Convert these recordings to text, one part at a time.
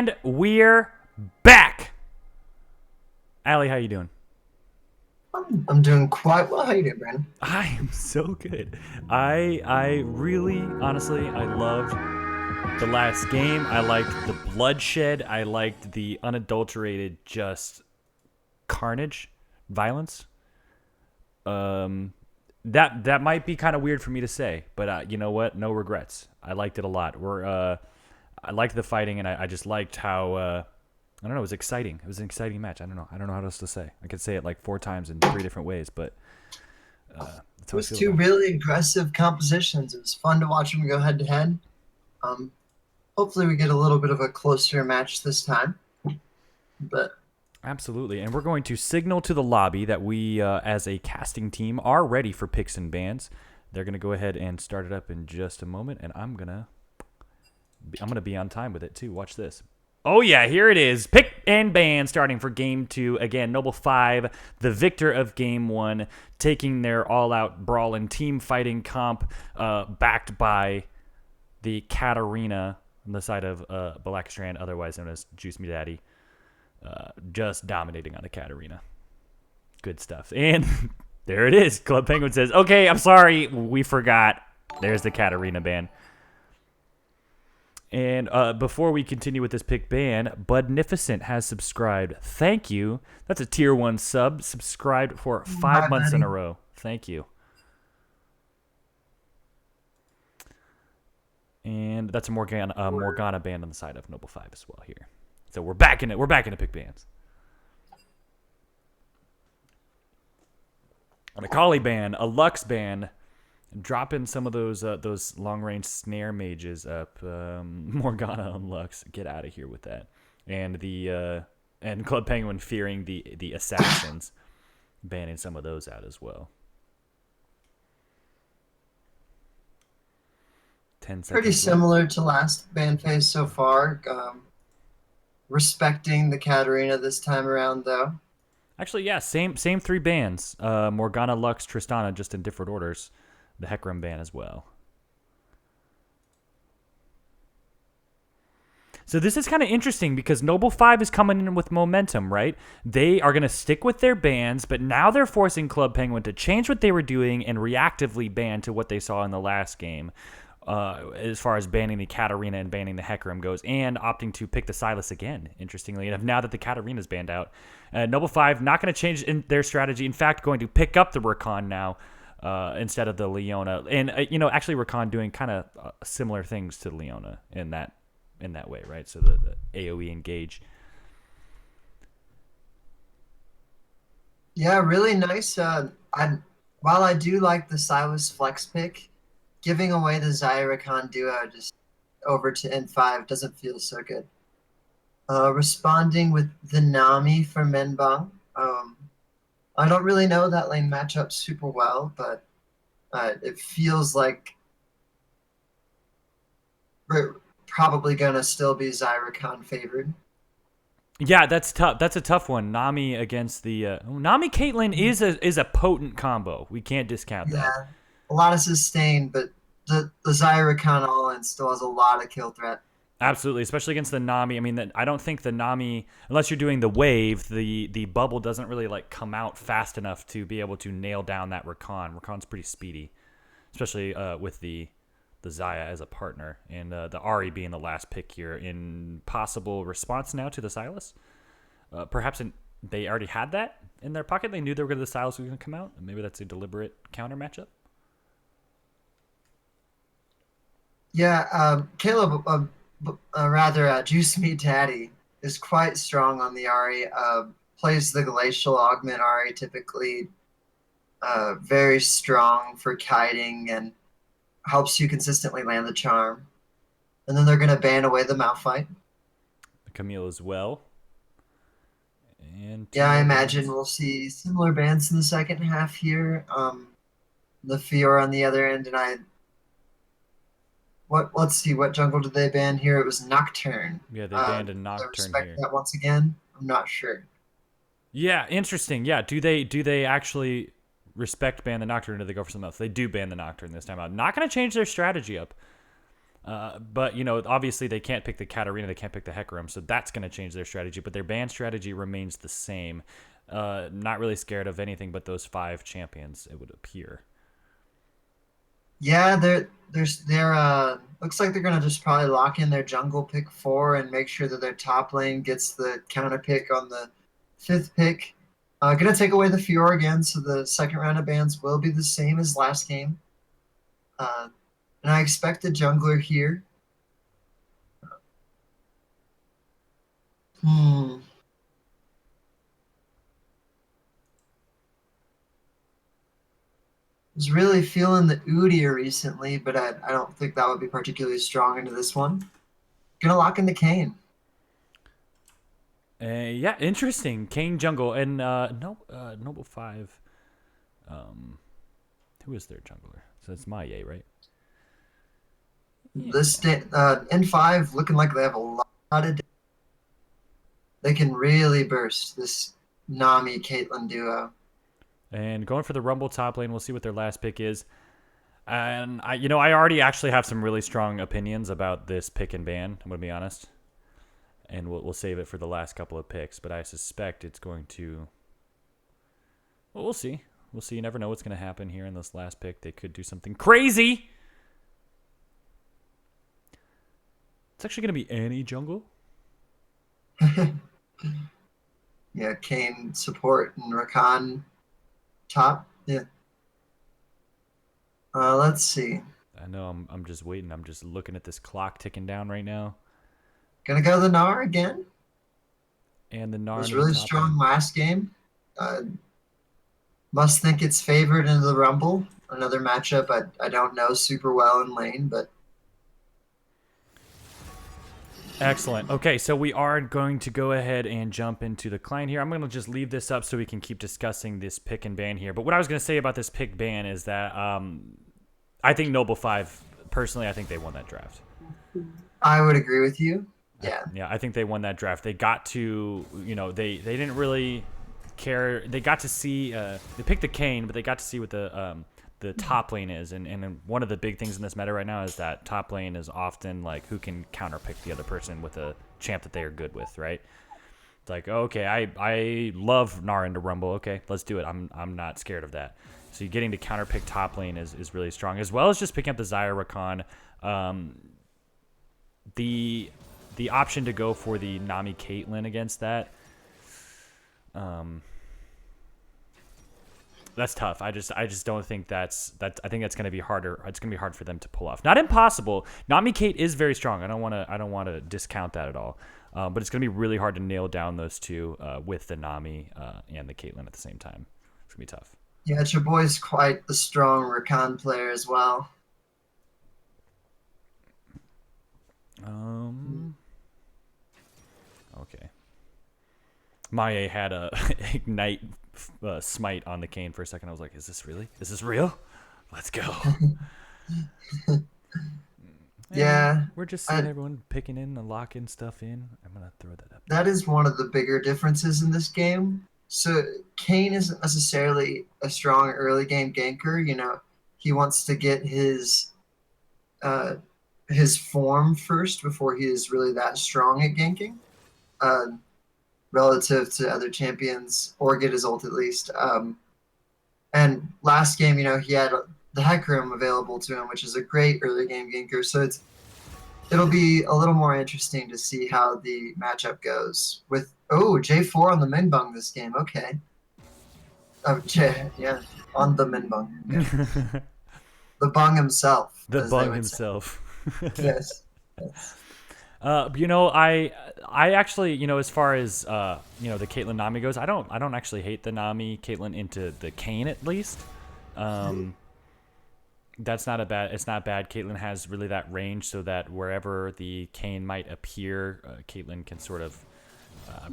And we're back. Allie, how you doing? I'm doing quite well. How you doing, Brandon? I am so good. I really, honestly, I loved the last game. I liked the bloodshed. I liked the unadulterated just carnage, violence. Um, that might be kind of weird for me to say, but you know what? No regrets. I liked it a lot. I liked the fighting, and I just liked how I don't know. It was exciting. It was an exciting match. I don't know. I don't know how else to say. I could say it like 4 times in 3 different ways, but that's It how I was feel two about it. really aggressive compositions. It was fun to watch them go head to head. Um, Hopefully we get a little bit of a closer match this time. But Absolutely. And we're going to signal to the lobby that we, as a casting team, are ready for picks and bans. They're going to go ahead and start it up in just a moment, and I'm gonna be on time with it too. Watch this. Oh yeah, here it is. Pick and ban starting for game 2. Again, Noble 5, the victor of game 1, taking their all-out brawl and team fighting comp, backed by the Katarina on the side of Blackstrand, otherwise known as Juice Me Daddy, just dominating on the Katarina. Good stuff. And there it is. Club Penguin says, "Okay, I'm sorry, we forgot." There's the Katarina ban. And before we continue with this pick ban, Budnificent has subscribed. Thank you. That's a tier 1 sub. Subscribed for 5 hi, months in buddy. a row. Thank you. And that's a Morgana band on the side of Noble 5 as well here. So we're back in it. We're back into pick bans. A Kali band, a Lux band, drop in some of those long range snare mages up. Morgana and Lux, get out of here with that. And the and Club Penguin fearing the assassins, banning some of those out as well. 10 seconds Pretty left. similar to last band phase so far. Respecting the Katarina this time around, though. Actually, yeah, same 3 bands. Morgana, Lux, Tristana, just in different orders. The Hecarim band as well. So this is kind of interesting because Noble 5 is coming in with momentum, right? They are going to stick with their bans, but now they're forcing Club Penguin to change what they were doing and reactively ban to what they saw in the last game, as far as banning the Katarina and banning the Hecarim goes, and opting to pick the Silas again, interestingly enough, now that the Katarina's banned out. Noble 5 not going to change in their strategy. In fact, going to pick up the Rakan now instead of the Leona. And, actually Rakan doing kind of similar things to Leona in that way, right? So the AoE engage. Yeah, really nice. While I do like the Silas flex pick, giving away the Zyra duo just over to N5 doesn't feel so good. Responding with the Nami for Menbang. I don't really know that lane matchup super well, but it feels like we're probably gonna still be Zyra favored. Yeah, that's tough. That's a tough one. Nami against the Nami Caitlyn is a potent combo. We can't discount that. Yeah, a lot of sustain, but the Zyra all in still has a lot of kill threat. Absolutely, especially against the Nami. I mean, I don't think the Nami, unless you're doing the wave, the bubble doesn't really like come out fast enough to be able to nail down that Rakan. Rakan's pretty speedy, especially with the Xayah as a partner, and the Ari being the last pick here in possible response now to the Silas. Perhaps they already had that in their pocket. They knew they were going to the Silas was going to come out, and maybe that's a deliberate counter matchup. Yeah, Caleb, rather, Juice Me Daddy is quite strong on the Ari. Plays the Glacial Augment Ari typically. Very strong for kiting and helps you consistently land the charm. And then they're going to ban away the Malphite. Camille as well. And two Yeah, I more imagine bands. we'll see similar bans in the second half here. The Fiora on the other end, and let's see, what jungle did they ban here? It was Nocturne. Yeah, they banned a I Nocturne respect here. that once again. I'm not sure. Yeah, interesting. Yeah, do they actually respect ban the Nocturne, or do they go for something else? They do ban the Nocturne this time out. Not going to change their strategy up. But you know, obviously they can't pick the Katarina, they can't pick the Hecarim, so that's going to change their strategy. But their ban strategy remains the same. Not really scared of anything but those 5 champions, it would appear. Yeah, they're looks like they're gonna just probably lock in their jungle pick 4 and make sure that their top lane gets the counter pick on the 5th pick. Gonna take away the Fiora again, so the second round of bans will be the same as last game. Uh, and I expect a jungler here. Hmm. Was really feeling the Udyr recently, but I don't think that would be particularly strong into this one. Gonna lock into Kane. Yeah, interesting. Kane jungle and no, Noble 5. Um, who is their jungler? So it's Maie, right? Yeah. N5 looking like they have a lot of. They can really burst this Nami Caitlyn duo. And going for the Rumble top lane, we'll see what their last pick is. And I already actually have some really strong opinions about this pick and ban. I'm gonna be honest, and we'll save it for the last couple of picks. But I suspect it's going to. Well, we'll see. We'll see. You never know what's gonna happen here in this last pick. They could do something crazy. It's actually gonna be Annie jungle. Yeah, Kane support and Rakan top. Yeah. Let's see. I know. I'm just waiting. I'm just looking at this clock ticking down right now. Gonna go the Gnar again. And the It Narn was in the really top strong lane. last game. Uh, must think it's favored into the Rumble. Another matchup I don't know super well in lane, but Excellent. Okay, so we are going to go ahead and jump into the client here. I'm going to just leave this up so we can keep discussing this pick and ban here. But what I was going to say about this pick ban is that I think Noble 5, personally, I think they won that draft. I would agree with you. Yeah. Yeah, I think they won that draft. They got to, they didn't really care. They got to see, they picked the Kane, but they got to see what the top lane is. And one of the big things in this meta right now is that top lane is often like who can counterpick the other person with a champ that they are good with, right? It's like, okay, I love Gnar into Rumble. Okay, let's do it. I'm not scared of that. So you're getting to counterpick top lane is really strong, as well as just picking up the Zyra Rakan. The option to go for the Nami Caitlyn against that, that's tough. I just don't think that's. I think that's going to be harder. It's going to be hard for them to pull off. Not impossible. Nami Kate is very strong. I don't want to discount that at all. But it's going to be really hard to nail down those two with the Nami and the Caitlyn at the same time. It's going to be tough. Yeah, your boy's quite the strong Rakan player as well. Okay. Maie had a ignite smite on the Kane for a second. I was like, is this real? Let's go. Yeah. We're just seeing everyone picking in and locking stuff in. I'm going to throw that up. That is one of the bigger differences in this game. So Kane isn't necessarily a strong early game ganker. He wants to get his form first before he is really that strong at ganking, relative to other champions, or get his ult at least. And last game, he had the Hecarim available to him, which is a great early game ganker. So it'll be a little more interesting to see how the matchup goes with J4 on the Minbung this game. Okay. Yeah, on the Minbung. Yeah. The Bung himself. The Bung himself. Yes. I actually, as far as the Caitlyn Nami goes, I don't actually hate the Nami Caitlyn into the Kane at least. That's not it's not bad. Caitlyn has really that range so that wherever the Kane might appear, Caitlyn can sort of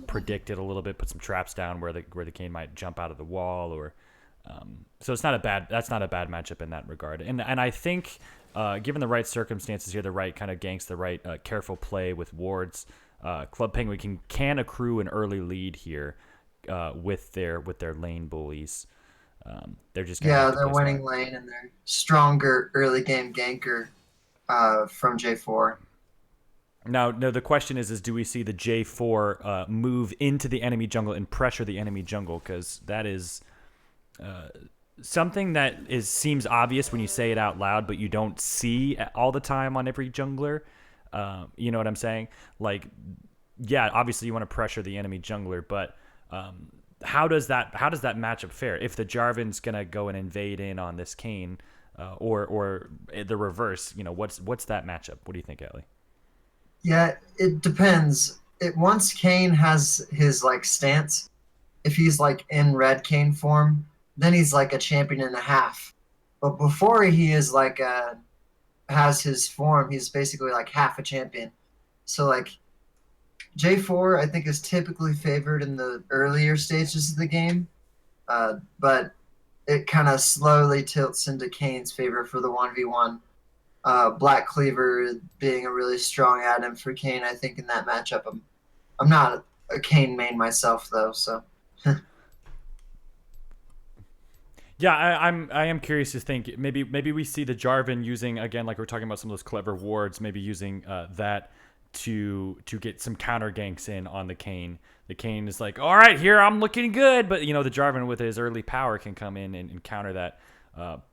predict it a little bit, put some traps down where the Kane might jump out of the wall, or so that's not a bad matchup in that regard. And I think given the right circumstances here, the right kind of ganks, the right careful play with wards, Club Penguin can accrue an early lead here with their lane bullies. They're just they're winning lane and they're stronger early game ganker. from J4. Now, no, the question is do we see the J4 move into the enemy jungle and pressure the enemy jungle? Because that is something that seems obvious when you say it out loud, but you don't see all the time on every jungler. You know what I'm saying? Like, yeah, obviously you want to pressure the enemy jungler, but how does that matchup fare? If the Jarvan's gonna go and invade in on this Kayn, or the reverse, what's that matchup? What do you think, Ellie? Yeah, it depends. It once Kane has his like stance, if he's like in red Kane form, then he's like a champion and a half. But before he is like has his form, he's basically like half a champion. So like J4, I think is typically favored in the earlier stages of the game, but it kind of slowly tilts into Kane's favor for the 1v1. Black Cleaver being a really strong add-in for Kane, I think in that matchup. I'm not a Kane main myself though, so. Yeah, I am curious to think maybe we see the Jarvan using, again, like we're talking about some of those clever wards, maybe using that to get some counter ganks in on the Kayn. The Kayn is like, all right, here I'm looking good, but the Jarvan with his early power can come in and counter that,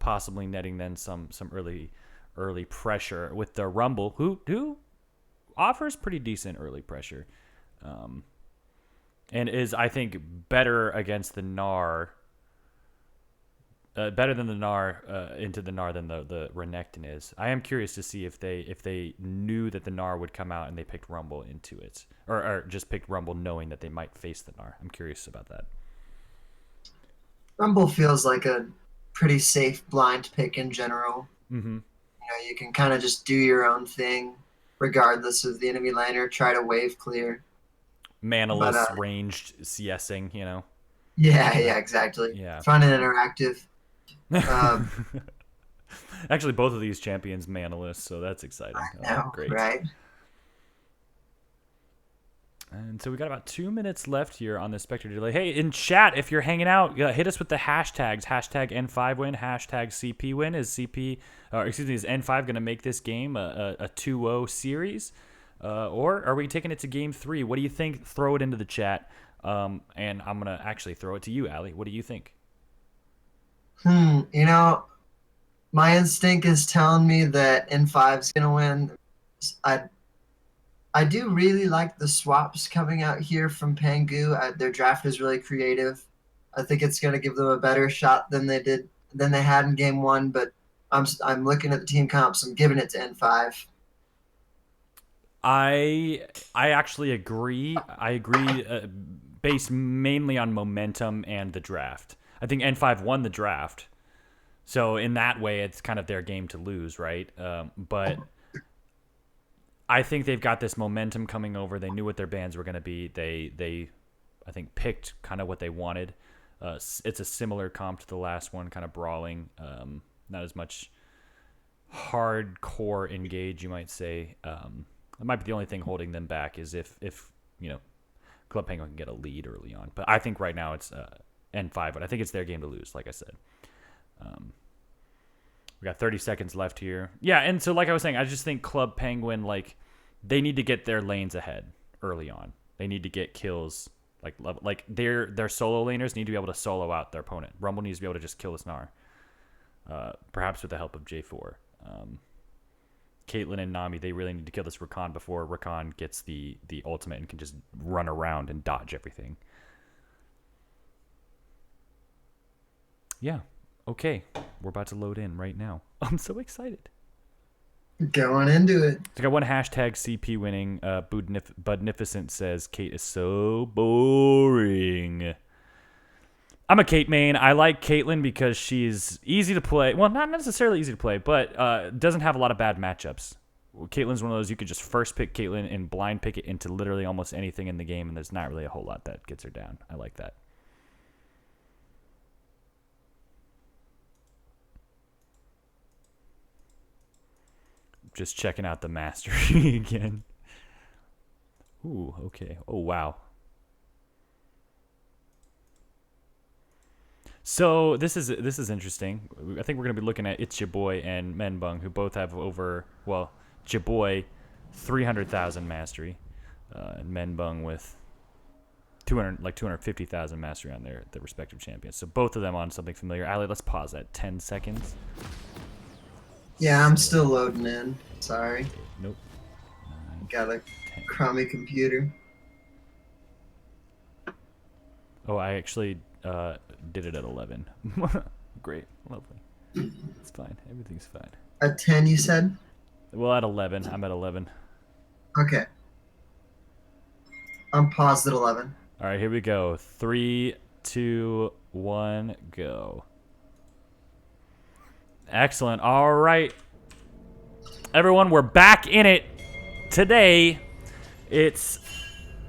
possibly netting then some early pressure with the Rumble, who offers pretty decent early pressure, and is, I think, better against the Gnar. Better than the Gnar, into the Gnar than the Renekton is. I am curious to see if they knew that the Gnar would come out and they picked Rumble into it, or just picked Rumble knowing that they might face the Gnar. I'm curious about that. Rumble feels like a pretty safe blind pick in general. Mm-hmm. You can kind of just do your own thing, regardless of the enemy laner. Try to wave clear. Manaless, ranged CSing, Yeah, exactly. Yeah. Fun and interactive. Actually, both of these champions manaless, so that's exciting. I know, great. Right? And so we got about 2 minutes left here on the Spectre delay. Hey, in chat, if you're hanging out, hit us with the hashtags. Hashtag N5 win, hashtag CP win. Is N5 going to make this game a 2-0 series? Or are we taking it to game 3? What do you think? Throw it into the chat. And I'm going to actually throw it to you, Allie. What do you think? My instinct is telling me that N5 is going to win. I do really like the swaps coming out here from Pangu. Their draft is really creative. I think it's going to give them a better shot than they had in game 1. But I'm looking at the team comps. I'm giving it to N5. I actually agree. I agree, based mainly on momentum and the draft. I think N5 won the draft, so in that way, it's kind of their game to lose, right? But I think they've got this momentum coming over. They knew what their bans were going to be. They I think picked kind of what they wanted. It's a similar comp to the last one, kind of brawling, not as much hardcore engage, you might say. It might be the only thing holding them back is if Club Penguin can get a lead early on. But I think right now it's N5, but I think it's their game to lose, like I said. We got 30 seconds left here. Yeah, and so like I was saying, I just think Club Penguin, they need to get their lanes ahead early on. They need to get kills. Like their solo laners need to be able to solo out their opponent. Rumble needs to be able to just kill this Gnar. Perhaps with the help of J4. Caitlyn and Nami, they really need to kill this Rakan before Rakan gets the ultimate and can just run around and dodge everything. Yeah. Okay. We're about to load in right now. I'm so excited. Going into it. So I got one hashtag CP winning. Budnificent says Kate is so boring. I'm a Kate main. I like Caitlyn because she's easy to play. Well, not necessarily easy to play, but doesn't have a lot of bad matchups. Caitlyn's one of those you could just first pick Caitlyn and blind pick it into literally almost anything in the game, and there's not really a whole lot that gets her down. I like that. Just checking out the mastery again. Ooh, okay. Oh, wow. So this is interesting. I think we're gonna be looking at It's Your Boy and Menbung, who both have over Jaboy 300,000 mastery, and Menbung with 250,000 mastery on their respective champions. So both of them on something familiar. Ali, let's pause at 10 seconds. Yeah, I'm still loading in. Sorry. Nope. Got a 10. crummy computer. Oh, I actually did it at 11. Great, lovely. It's fine. Everything's fine. At 10, you said? Well, at 11. I'm at 11. Okay. I'm paused at 11. All right, here we go. 3, 2, 1, go. Excellent. All right. Everyone, we're back in it today. It's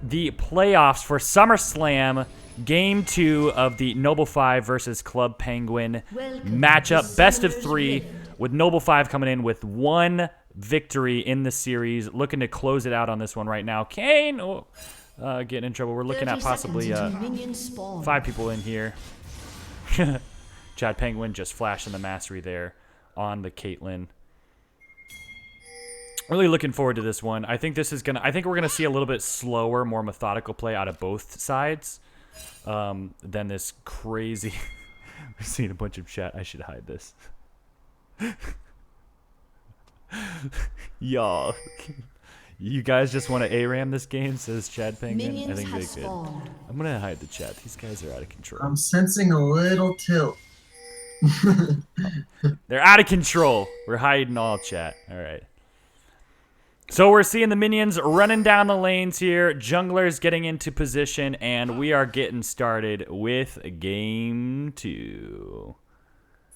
the playoffs for SummerSlam, Game 2 of the Noble 5 versus Club Penguin matchup. Best of 3, with Noble 5 coming in with 1 victory in the series. Looking to close it out on this one right now. Kane getting in trouble. We're looking at possibly 5 people in here. Chad Penguin just flashing the mastery there on the Caitlyn. Really looking forward to this one. I think we're gonna see a little bit slower, more methodical play out of both sides than this crazy. We've seen a bunch of chat. I should hide this. Y'all, you guys just want to ARAM this game, says Chad Penguin. I think they did. I'm gonna hide the chat. These guys are out of control. I'm sensing a little tilt. They're out of control. We're hiding all chat. All right. So we're seeing the minions running down the lanes here. Junglers getting into position, and we are getting started with game 2.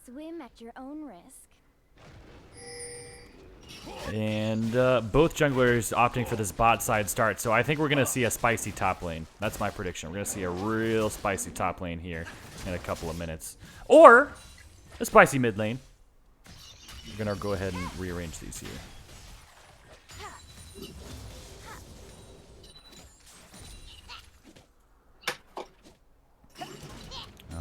Swim at your own risk. And both junglers opting for this bot side start. So I think we're going to see a spicy top lane. That's my prediction. We're going to see a real spicy top lane here in a couple of minutes. Or a spicy mid lane. We're going to go ahead and rearrange these here.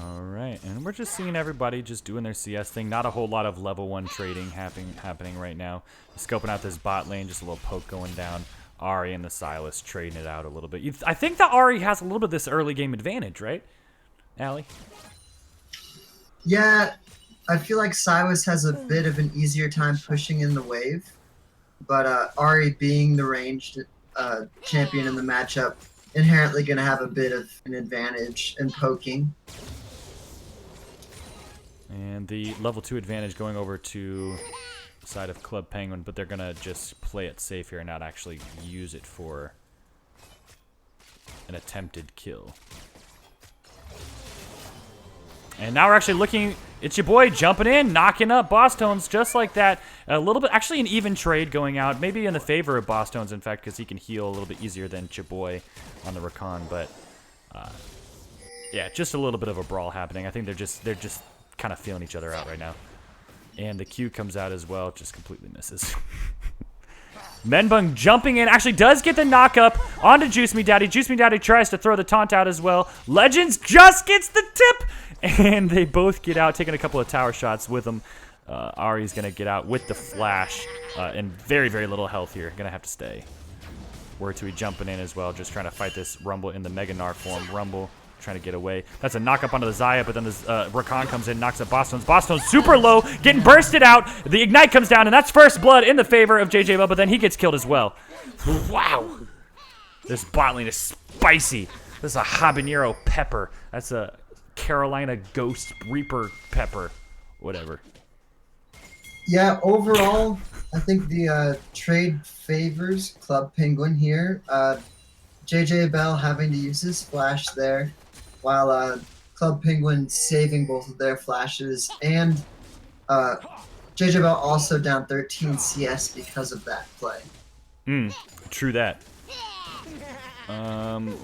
Alright, and we're just seeing everybody just doing their CS thing. Not a whole lot of level 1 trading happening right now. Scoping out this bot lane, just a little poke going down. Ahri and the Sylas trading it out a little bit. I think that Ahri has a little bit of this early game advantage, right, Ali? Yeah, I feel like Sylas has a bit of an easier time pushing in the wave. But Ahri being the ranged champion in the matchup, inherently going to have a bit of an advantage in poking. And the level 2 advantage going over to the side of Club Penguin, but they're going to just play it safe here and not actually use it for an attempted kill. And now we're actually looking, It's Your Boy jumping in, knocking up Boss Tones just like that. A little bit, actually an even trade going out, maybe in the favor of Boss Tones, in fact, because he can heal a little bit easier than Chaboy on the Rakan. But yeah, just a little bit of a brawl happening. I think they're just kind of feeling each other out right now. And the Q comes out as well, just completely misses. Menbung jumping in, actually does get the knock up onto Juice Me Daddy. Juice Me Daddy tries to throw the taunt out as well. Legends just gets the tip, and they both get out, taking a couple of tower shots with them. Ahri's going to get out with the flash, and very, very little health here. Going to have to stay. Wurtui jumping in as well, just trying to fight this Rumble in the Mega Gnar form. Rumble trying to get away. That's a knock up onto the Xayah, but then this Rakan comes in, knocks up Boss Tones. Boss Tones super low, getting bursted out. The Ignite comes down, and that's first blood in the favor of JJ Bell, but then he gets killed as well. Wow. This bot lane is spicy. This is a habanero pepper. That's a Carolina Ghost Reaper pepper. Whatever. Yeah, overall, I think the trade favors Club Penguin here. JJ Bell having to use his flash there, while Club Penguin saving both of their flashes, and JJ Bell also down 13 CS because of that play. True that.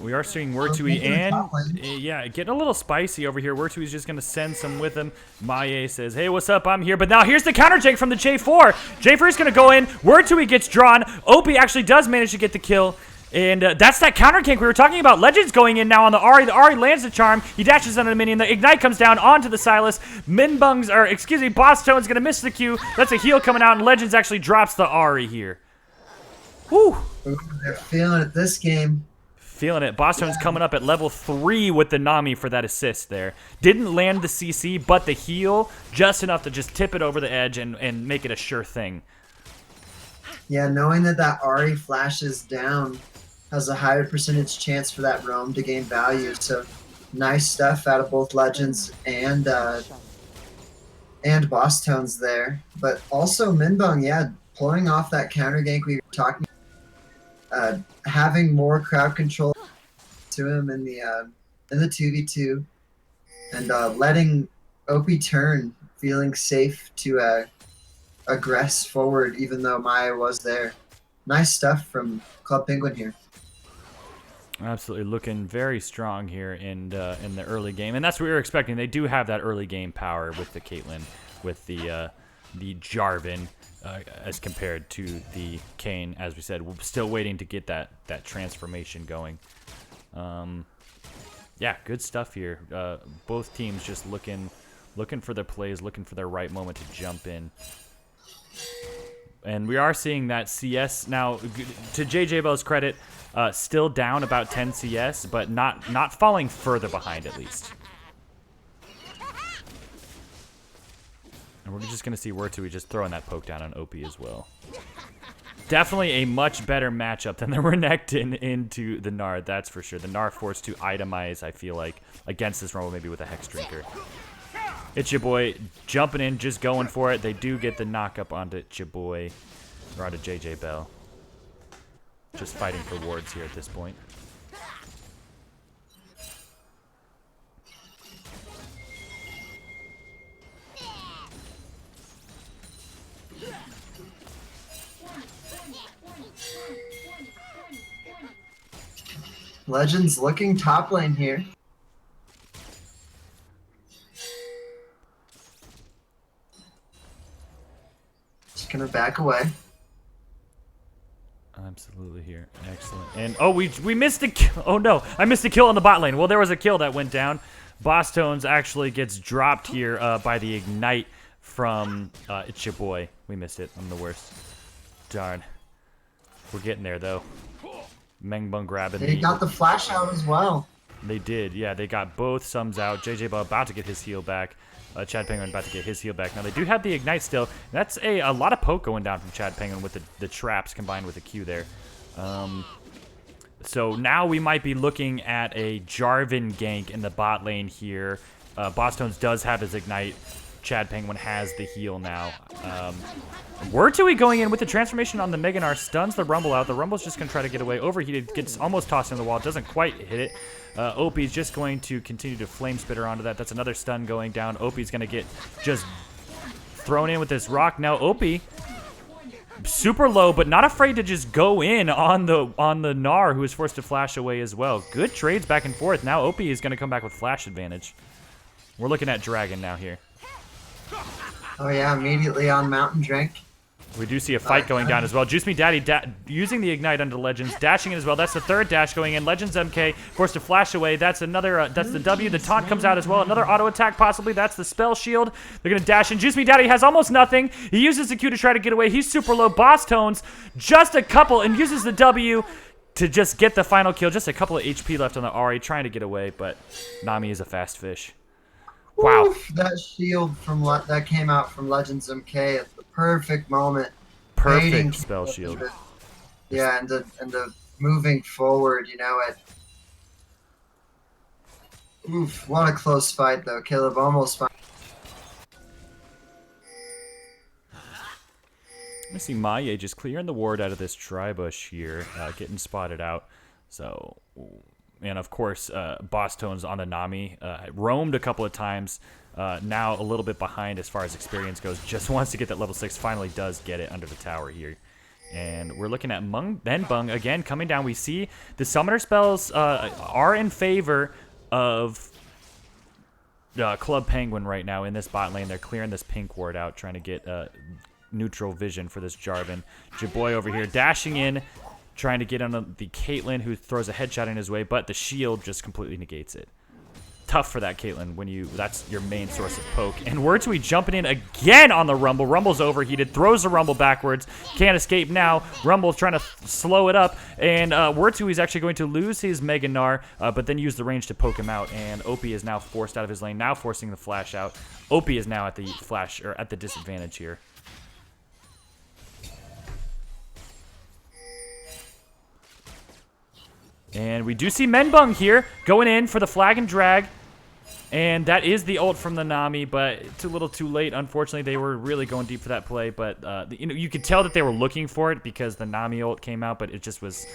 We are seeing Wurtui and yeah, getting a little spicy over here. Wurtui's just gonna send some with him. Maye says, "Hey, what's up? I'm here." But now here's the counter jank from the J4. J4 is gonna go in. Wurtui gets drawn. Opie actually does manage to get the kill, And that's that counter gank we were talking about. Legends going in now on the Ahri. The Ahri lands the charm. He dashes on the minion. The Ignite comes down onto the Sylas. Boss Tone's going to miss the Q. That's a heal coming out, and Legends actually drops the Ahri here. Whew. Ooh, they're feeling it this game. Feeling it. Boss Tone's coming up at level 3 with the Nami for that assist there. Didn't land the CC, but the heal just enough to just tip it over the edge and make it a sure thing. Yeah, knowing that Ahri flashes down has a higher percentage chance for that roam to gain value. So nice stuff out of both Legends and Boss Tones there. But also Minbung, yeah, pulling off that counter gank we were talking about, having more crowd control to him in the 2v2, and letting OP turn, feeling safe to aggress forward even though Maya was there. Nice stuff from Club Penguin here. Absolutely looking very strong here in the early game, and that's what we were expecting. They do have that early game power with the Caitlyn, with the Jarvan, as compared to the Kayn. As we said, we're still waiting to get that transformation going. Yeah, good stuff here. Both teams just looking for their plays, looking for their right moment to jump in. And we are seeing that CS now, to JJ Bell's credit, still down about 10 CS, but not falling further behind at least. And we're just going to see where to we just throwing that poke down on OP as well. Definitely a much better matchup than the Renekton into the Gnar, that's for sure. The Gnar forced to itemize, I feel like, against this Rumble, maybe with a Hex Drinker. It's your boy jumping in, just going for it. They do get the knock up onto your boy, or onto JJ Bell. Just fighting for wards here at this point. Legends looking top lane here. Just gonna back away. Absolutely here. Excellent. And oh, we missed a kill. Oh no, I missed a kill on the bot lane. Well, there was a kill that went down. Boss Tones actually gets dropped here by the Ignite from it's your boy. We missed it. I'm the worst. Darn. We're getting there though. Mengbung grabbing They got the flash out as well. They did, yeah. They got both sums out. JJ Bell about to get his heal back. Chad Penguin about to get his heal back. Now, they do have the Ignite still. That's a lot of poke going down from Chad Penguin with the traps combined with the Q there. So now we might be looking at a Jarvan gank in the bot lane here. Boss Tones does have his Ignite. Chad Penguin has the heal now. Wurtui going in with the transformation on the Mega Gnar, stuns the Rumble out. The Rumble's just going to try to get away. Overheated, gets almost tossed in the wall, doesn't quite hit it. OP's just going to continue to Flame Spitter onto that. That's another stun going down. OP's going to get just thrown in with this rock. Now OP, super low, but not afraid to just go in on the Gnar, who is forced to flash away as well. Good trades back and forth. Now OP is going to come back with flash advantage. We're looking at Dragon now here. Oh yeah, immediately on Mountain Drink. We do see a fight going down as well. Juice Me Daddy using the Ignite under Legends, dashing in as well. That's the third dash going in. Legends MK forced to flash away. That's another. That's the W. The taunt comes out as well. Another auto attack possibly. That's the spell shield. They're gonna dash in. Juice Me Daddy has almost nothing. He uses the Q to try to get away. He's super low. Boss Tones just a couple and uses the W to just get the final kill. Just a couple of HP left on the Ahri, trying to get away, but Nami is a fast fish. Wow. Oof, that shield from that came out from Legends MK at the perfect moment. Perfect waiting spell shield. Yeah, and the moving forward, you know, oof, what a close fight though. Caleb almost fine. I see Maye just clearing the ward out of this Tribush here, getting spotted out. So, and of course, Boss Tones on the Nami, roamed a couple of times. Now a little bit behind as far as experience goes. Just wants to get that level 6. Finally does get it under the tower here. And we're looking at Menbung again coming down. We see the summoner spells are in favor of Club Penguin right now in this bot lane. They're clearing this pink ward out, trying to get neutral vision for this Jarvan. Jaboy over here dashing in. trying to get on the Caitlyn, who throws a headshot in his way, but the shield just completely negates it. Tough for that Caitlyn when that's your main source of poke. And Wurtzui jumping in again on the Rumble. Rumble's overheated, throws the Rumble backwards. Can't escape now. Rumble's trying to slow it up. And Wurtzui is actually going to lose his Mega Gnar, but then use the range to poke him out. And Opie is now forced out of his lane, now forcing the flash out. Opie is now at the flash, or at the disadvantage here. And we do see Menbung here going in for the flag and drag. And that is the ult from the Nami, but it's a little too late. Unfortunately, they were really going deep for that play. But you could tell that they were looking for it because the Nami ult came out, but it just was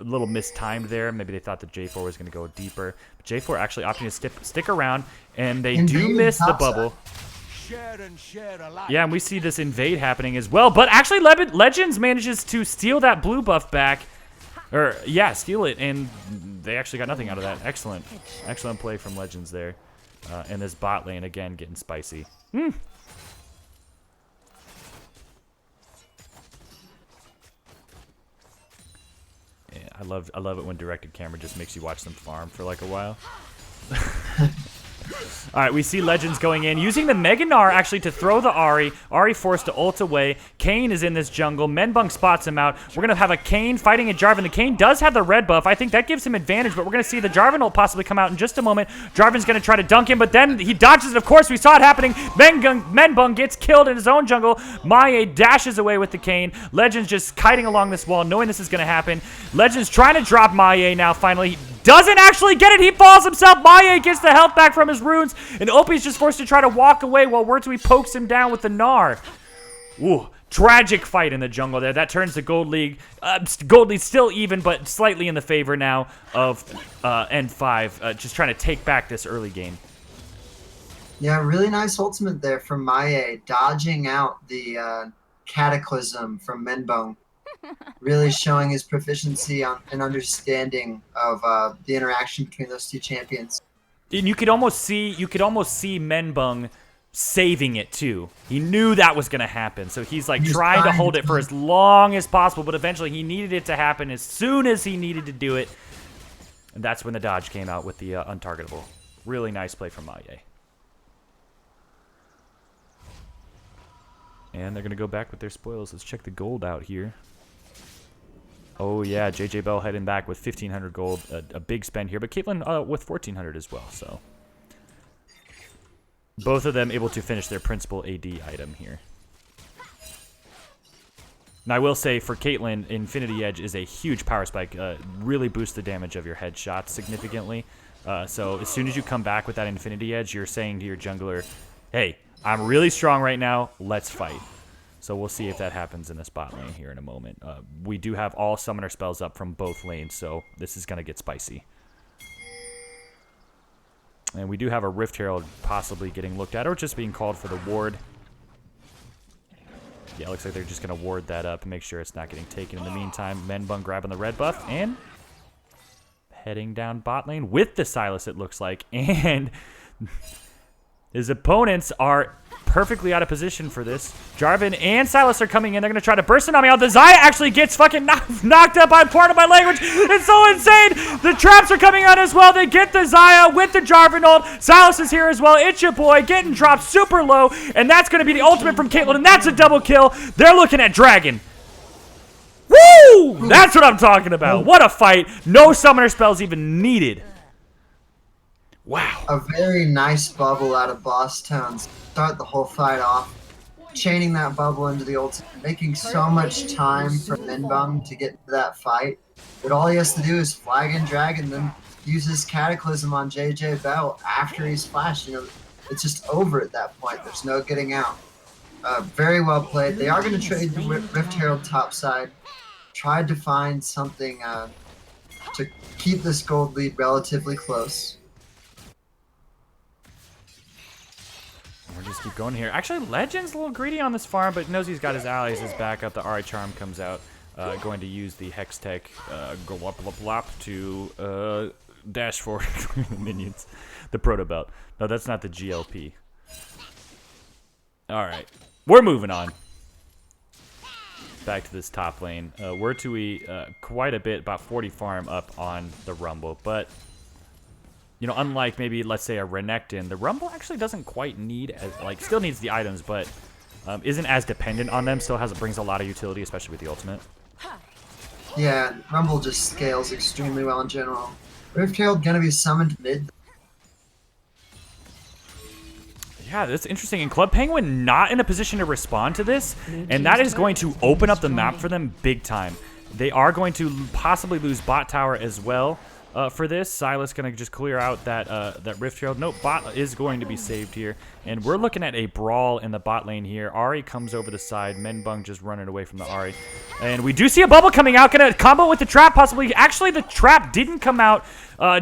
a little mistimed there. Maybe they thought that J4 was going to go deeper. But J4 actually opting to stick around, and they do miss the bubble. Yeah, and we see this invade happening as well. But actually, Legends manages to steal that blue buff back. Or, yeah, steal it, and they actually got nothing out of that. Excellent. Excellent play from Legends there. And this bot lane, again, getting spicy. Yeah, I love it when directed camera just makes you watch them farm for like a while. All right, we see Legends going in, using the Mega Gnar actually to throw the Ahri. Ahri forced to ult away. Kayn is in this jungle. Menbung spots him out. We're going to have a Kayn fighting a Jarvan. The Kayn does have the red buff. I think that gives him advantage, but we're going to see the Jarvan ult possibly come out in just a moment. Jarvan's going to try to dunk him, but then he dodges it. Of course, we saw it happening. Menbung gets killed in his own jungle. Maie dashes away with the Kayn. Legends just kiting along this wall, knowing this is going to happen. Legends trying to drop Maie now, finally. Doesn't actually get it. He falls himself. Maie gets the health back from his runes. And Opie's just forced to try to walk away while Wurtzui pokes him down with the Gnar. Ooh, tragic fight in the jungle there. That turns the Gold League. Gold League still even, but slightly in the favor now of N5. Just trying to take back this early game. Yeah, really nice ultimate there from Maie, dodging out the Cataclysm from Menbung. Really showing his proficiency and understanding of the interaction between those two champions. And you could almost see Menbung saving it too. He knew that was going to happen, so he's like trying to hold it for as long as possible. But eventually, he needed it to happen as soon as he needed to do it, and that's when the dodge came out with the untargetable. Really nice play from Maie. And they're going to go back with their spoils. Let's check the gold out here. Oh, yeah, JJ Bell heading back with 1,500 gold. A big spend here, but Caitlyn with 1,400 as well, so. Both of them able to finish their principal AD item here. Now, I will say, for Caitlyn, Infinity Edge is a huge power spike. Really boosts the damage of your headshots significantly. So as soon as you come back with that Infinity Edge, you're saying to your jungler, hey, I'm really strong right now, let's fight. So we'll see if that happens in the spot lane here in a moment. We do have all summoner spells up from both lanes, so this is going to get spicy. And we do have a Rift Herald possibly getting looked at, or just being called for the ward. Yeah, it looks like they're just going to ward that up and make sure it's not getting taken. In the meantime, Menbung grabbing the red buff and heading down bot lane with the Sylas, it looks like. And his opponents are perfectly out of position for this. Jarvan and Sylas are coming in. They're going to try to burst Nami out. The Xayah actually gets fucking knocked up by part of my language. It's so insane. The traps are coming out as well. They get the Xayah with the Jarvan ult. Sylas is here as well. It's your boy getting dropped super low. And that's going to be the ultimate from Caitlyn. And that's a double kill. They're looking at Dragon. Woo! That's what I'm talking about. What a fight. No summoner spells even needed. Wow. A very nice bubble out of Boss Town. Start the whole fight off. Chaining that bubble into the ult, making so much time for Menbung to get to that fight. But all he has to do is flag and drag and then use his Cataclysm on JJ Bell after he's flashed. You know, it's just over at that point. There's no getting out. Very well played. They are going to trade the Rift Herald topside. Tried to find something to keep this gold lead relatively close. We'll just keep going here. Actually, Legend's a little greedy on this farm, but knows he's got his allies, his backup. The Ahri Charm comes out. Going to use the Hex Tech to dash forward the minions. The Proto Belt. No, that's not the GLP. All right. We're moving on. back to this top lane. Wertui, quite a bit, about 40 farm up on the Rumble, but you know, unlike maybe let's say a Renekton, the Rumble actually doesn't quite need as like still needs the items, but isn't as dependent on them. Still brings a lot of utility, especially with the ultimate. Yeah, Rumble just scales extremely well in general. Rift Herald gonna be summoned mid. Yeah, that's interesting. And Club Penguin not in a position to respond to this, and that is going to open up the map for them big time. They are going to possibly lose bot tower as well for this. Sylas going to just clear out that Rift Herald. Nope, bot is going to be saved here. And we're looking at a brawl in the bot lane here. Ahri comes over the side. Menbung just running away from the Ahri. And we do see a bubble coming out. Going to combo with the trap possibly. Actually, the trap didn't come out.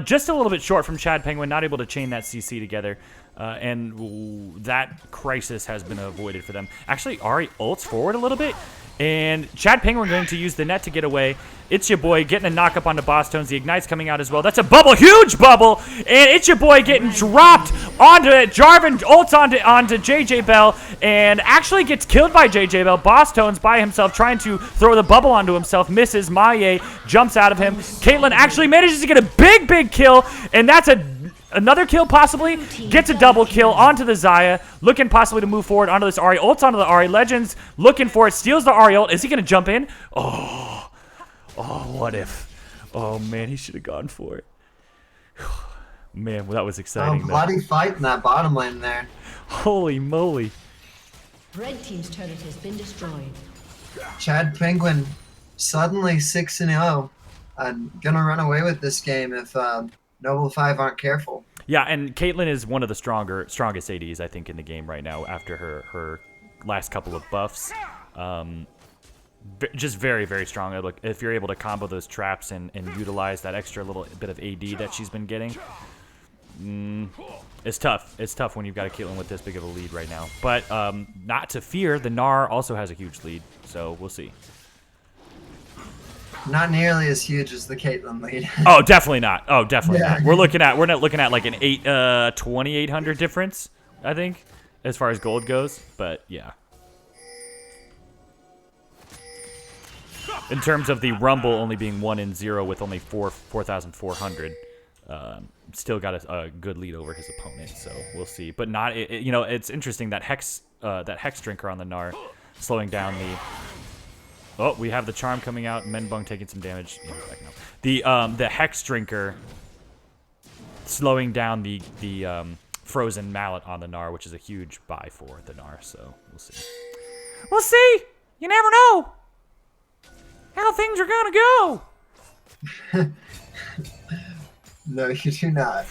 Just a little bit short from Chad Penguin. Not able to chain that CC together. And that crisis has been avoided for them. Actually, Ahri ults forward a little bit. And Chad Penguin going to use the net to get away. It's your boy getting a knock up onto Boss Tones. The Ignite's coming out as well. That's a bubble. Huge bubble. And it's your boy getting dropped onto it. Jarvan ults onto JJ Bell and actually gets killed by JJ Bell. Boss Tones by himself trying to throw the bubble onto himself. Misses. Maie jumps out of him. Caitlyn actually manages to get a big kill. And that's another kill possibly. Gets a double kill onto the Xayah. Looking possibly to move forward onto this Ahri. Ults onto the Ahri. Legends looking for it. Steals the Ahri ult. Is he going to jump in? Oh, what if? Oh, man, he should have gone for it. Man, well, that was exciting. Bloody fight in that bottom lane there. Holy moly. Red team's turret has been destroyed. Chad Penguin suddenly 6-0. Gonna run away with this game if Noble 5 aren't careful. Yeah, and Caitlyn is one of the strongest ADs, I think, in the game right now after her last couple of buffs. Just very, very strong. Look, if you're able to combo those traps and utilize that extra little bit of AD that she's been getting, it's tough. It's tough when you've got a Caitlyn with this big of a lead right now. But not to fear, the Gnar also has a huge lead, so we'll see. Not nearly as huge as the Caitlyn lead. Oh, definitely not. Oh, definitely Yeah. not. We're not looking at like an 2,800 difference, I think, as far as gold goes. But yeah. In terms of the Rumble only being 1-0 with only 4,400, still got a good lead over his opponent. So we'll see. But not, you know, it's interesting that Hex Drinker on the Gnar slowing down the. Oh, we have the charm coming out. Menbung taking some damage. The Hex Drinker slowing down the frozen mallet on the Gnar, which is a huge buy for the Gnar. So we'll see. We'll see. You never know how things are gonna go. No, you do not.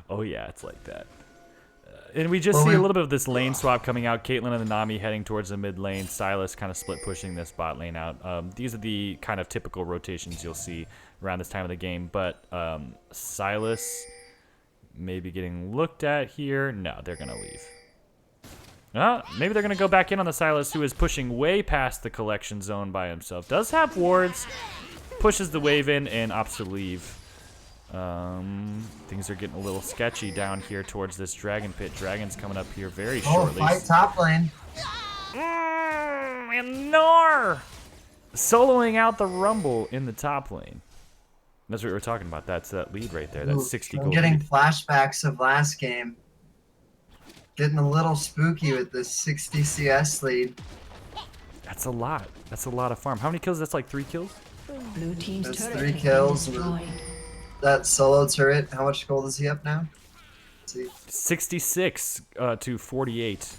Oh yeah, it's like that. And we just see a little bit of this lane swap coming out. Caitlyn and the Nami heading towards the mid lane. Sylas kind of split pushing this bot lane out. These are the kind of typical rotations you'll see around this time of the game. But Sylas maybe getting looked at here. No, they're going to leave. Maybe they're going to go back in on the Sylas, who is pushing way past the collection zone by himself. Does have wards. Pushes the wave in and opts to leave. Things are getting a little sketchy down here towards this Dragon Pit. Dragon's coming up here very shortly. Fight top lane. And Gnar soloing out the Rumble in the top lane. That's what we were talking about. That's that lead right there. That's 60 I'm gold. getting Lead. flashbacks of last game. Getting a little spooky with this 60 CS lead. That's a lot. That's a lot of farm. How many kills? That's like 3 kills? Blue team's That's turret 3 has kills. been destroyed. That solo turret, how much gold is he up now? Let's see. 66 to 48.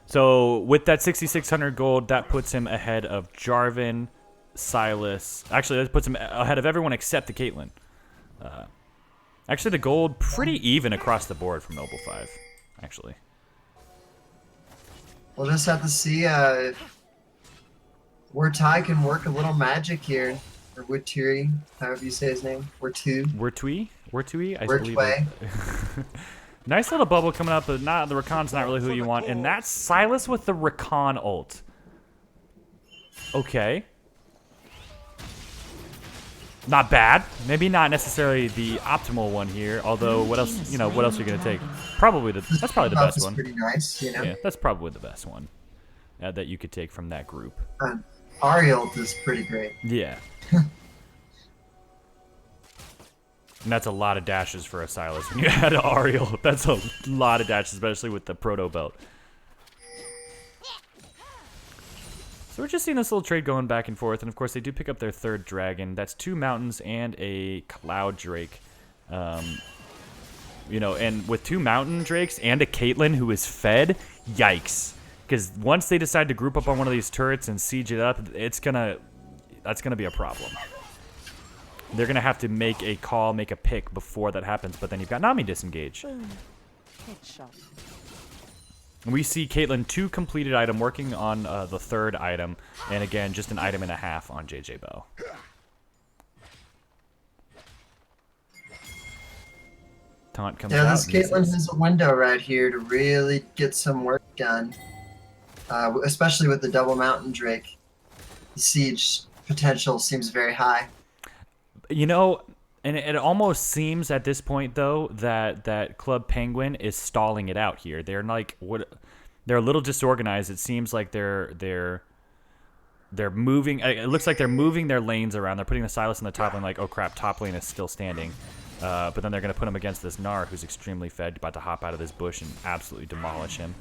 So with that 6,600 gold, that puts him ahead of Jarvan, Sylas. Actually, that puts him ahead of everyone except the Caitlyn. Actually, the gold pretty even across the board from Noble 5, actually. We'll just have to see if Wertai can work a little magic here. Or Wituri, however you say his name. Wertui. Wertui, I believe. Wertway. Nice little bubble coming up, but the Rakan's not really who you want. And that's Sylas with the Rakan ult. Okay. Not bad. Maybe not necessarily the optimal one here. Although, what else? You know, what else are you gonna take? Probably that's probably the Buff best is one. pretty nice, you know. Yeah, that's probably the best one that you could take from that group. Ariel is pretty great. Yeah. And that's a lot of dashes for a Silas. When you add Ariel, that's a lot of dashes, especially with the proto belt. So we're just seeing this little trade going back and forth, and of course they do pick up their third dragon. That's 2 mountains and a cloud drake. You know, and with 2 mountain drakes and a Caitlyn who is fed, yikes. Because once they decide to group up on one of these turrets and siege it up, that's gonna be a problem. They're gonna have to make a call, make a pick before that happens. But then you've got Nami disengage. Headshot. We see Caitlyn 2 completed item working on the 3rd item, and again just an item and a half on JJ Bell. Taunt comes out. Yeah, this Caitlyn misses. has a window right here to really get some work done, especially with the double mountain drake. The siege potential seems very high. You know, and it almost seems at this point though that Club Penguin is stalling it out here. They're like they're a little disorganized. It seems like they're moving. It looks like they're moving their lanes around. They're putting the Silas in the top lane. Like, oh crap, top lane is still standing. But then they're gonna put him against this Gnar, who's extremely fed, about to hop out of this bush and absolutely demolish him.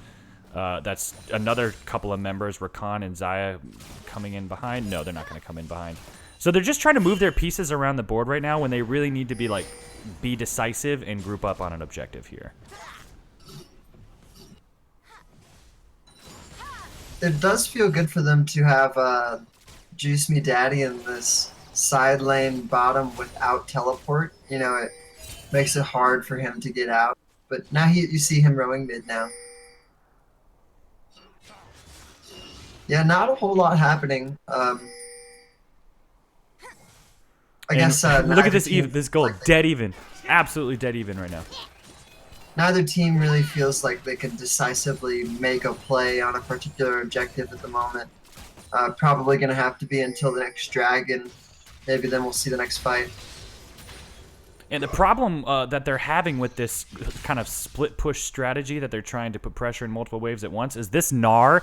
That's another couple of members, Rakan and Xayah, coming in behind. No, they're not gonna come in behind. So they're just trying to move their pieces around the board right now when they really need to be decisive and group up on an objective here. It does feel good for them to have Juice Me Daddy in this side lane bottom without teleport. You know, it makes it hard for him to get out. But now you see him rowing mid now. Yeah, not a whole lot happening. I guess. Look at this team this goal, like dead even, absolutely dead even right now. Neither team really feels like they can decisively make a play on a particular objective at the moment. Probably going to have to be until the next dragon. Maybe then we'll see the next fight. And the problem that they're having with this kind of split push strategy that they're trying to put pressure in multiple waves at once is this Gnar.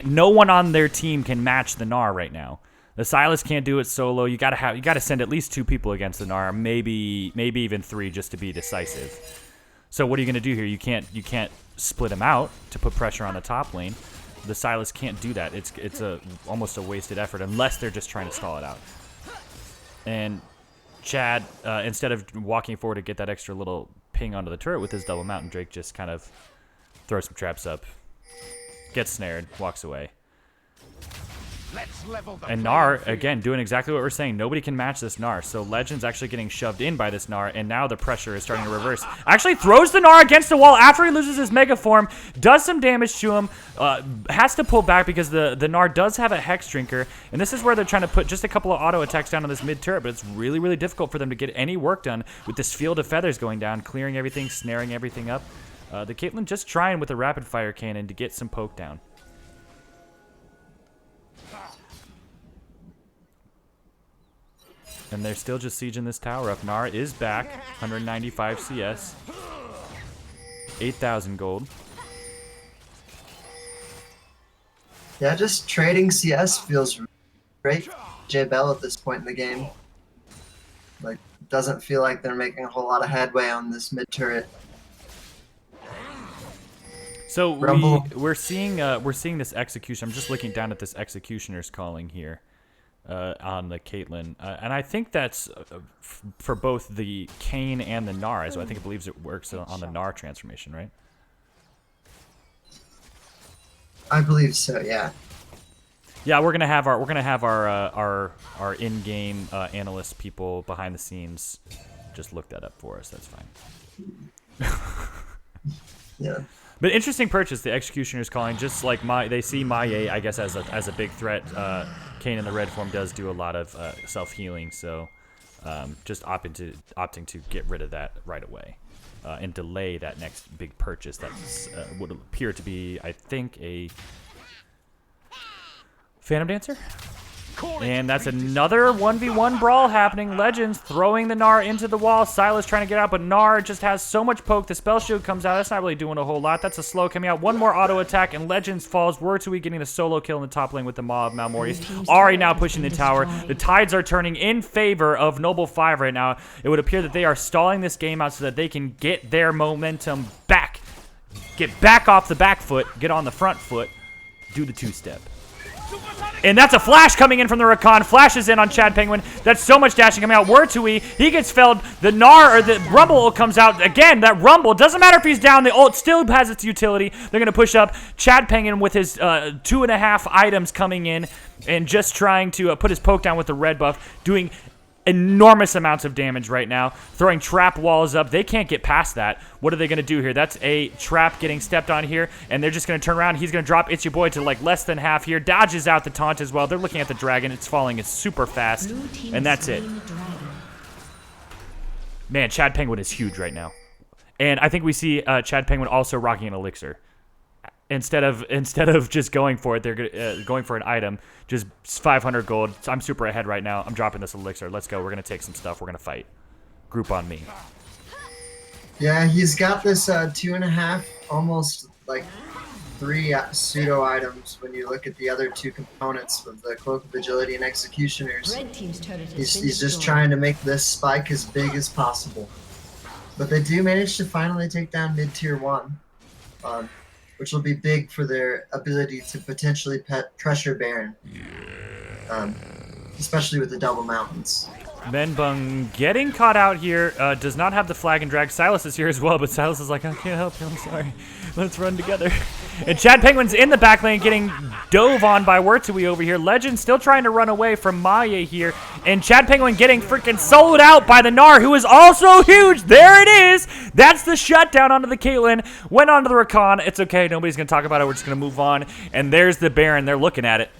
No one on their team can match the Gnar right now. The Silas can't do it solo. You gotta send at least 2 people against the Gnar, maybe even 3 just to be decisive. So what are you gonna do here? You can't split them out to put pressure on the top lane. The Silas can't do that. It's almost a wasted effort unless they're just trying to stall it out. And Chad, instead of walking forward to get that extra little ping onto the turret with his double mountain drake, just kind of throws some traps up, gets snared, walks away. And Gnar, again, doing exactly what we're saying. Nobody can match this Gnar. So Legend's actually getting shoved in by this Gnar, and now the pressure is starting to reverse. Actually throws the Gnar against the wall after he loses his Mega Form, does some damage to him, has to pull back because the Gnar does have a Hex Drinker, and this is where they're trying to put just a couple of auto attacks down on this mid turret, but it's really, really difficult for them to get any work done with this field of feathers going down, clearing everything, snaring everything up. The Caitlyn just trying with a rapid fire cannon to get some poke down. And they're still just sieging this tower up. Gnar is back. 195 CS. 8,000 gold. Yeah, just trading CS feels great. J Bell at this point in the game. Like, doesn't feel like they're making a whole lot of headway on this mid turret. So Rumble. we're seeing this execution. I'm just looking down at this executioner's calling here. On the Caitlyn, and I think that's for both the Kayn and the Gnar. So I think it believes it works on the Gnar transformation, right? I believe so. Yeah. Yeah, we're gonna have our in-game analyst people behind the scenes just look that up for us. That's fine. Yeah. But interesting purchase. The Executioner's calling, just like they see Maie, I guess, as a big threat. Kayn in the red form does do a lot of self-healing, so just opting to get rid of that right away and delay that next big purchase that would appear to be, I think, a Phantom Dancer. And that's another 1v1 brawl happening. Legends throwing the Gnar into the wall. Sylas trying to get out, but Gnar just has so much poke. The spell shield comes out. That's not really doing a whole lot. That's a slow coming out. One more auto attack, and Legends falls. Wurtui getting the solo kill in the top lane with the Maw of Malmorius. Ahri now pushing the tower. The tides are turning in favor of Noble 5 right now. It would appear that they are stalling this game out so that they can get their momentum back. Get back off the back foot. Get on the front foot. Do the two-step. And that's a flash coming in from the Rakan. Flashes in on Chad Penguin. That's so much dashing coming out. Wurtui, he gets felled. The Gnar, or the Rumble ult comes out. Again, that Rumble, doesn't matter if he's down. The ult still has its utility. They're going to push up. Chad Penguin with his 2.5 items coming in and just trying to put his poke down with the red buff. Doing enormous amounts of damage right now. Throwing trap walls up. They can't get past that. What are they going to do here? That's a trap getting stepped on here, and they're just going to turn around. He's going to drop Itchy Boy to like less than half here. Dodges out the taunt as well. They're looking at the dragon. It's falling. It's super fast, and that's it. Man, Chad Penguin is huge right now. And I think we see Chad Penguin also rocking an elixir. Instead of just going for it, they're going for an item. Just 500 gold. I'm super ahead right now. I'm dropping this elixir. Let's go. We're going to take some stuff. We're going to fight. Group on me. Yeah, he's got this 2.5, almost like 3 pseudo items when you look at the other 2 components of the Cloak of Agility and Executioners. Red team's turret has He's been just destroyed. trying to make this spike as big as possible. But they do manage to finally take down mid-tier 1. Which will be big for their ability to potentially pressure Baron. Especially with the double mountains. Menbung getting caught out here. Does not have the flag and drag. Sylas is here as well, but Sylas is like, I can't help you. I'm sorry. Let's run together. And Chad Penguin's in the back lane getting dove on by Wurtui over here. Legend still trying to run away from Maya here. And Chad Penguin getting freaking soloed out by the Gnar, who is also huge. There it is. That's the shutdown onto the Caitlyn. Went onto the Rakan. It's okay. Nobody's going to talk about it. We're just going to move on. And there's the Baron. They're looking at it.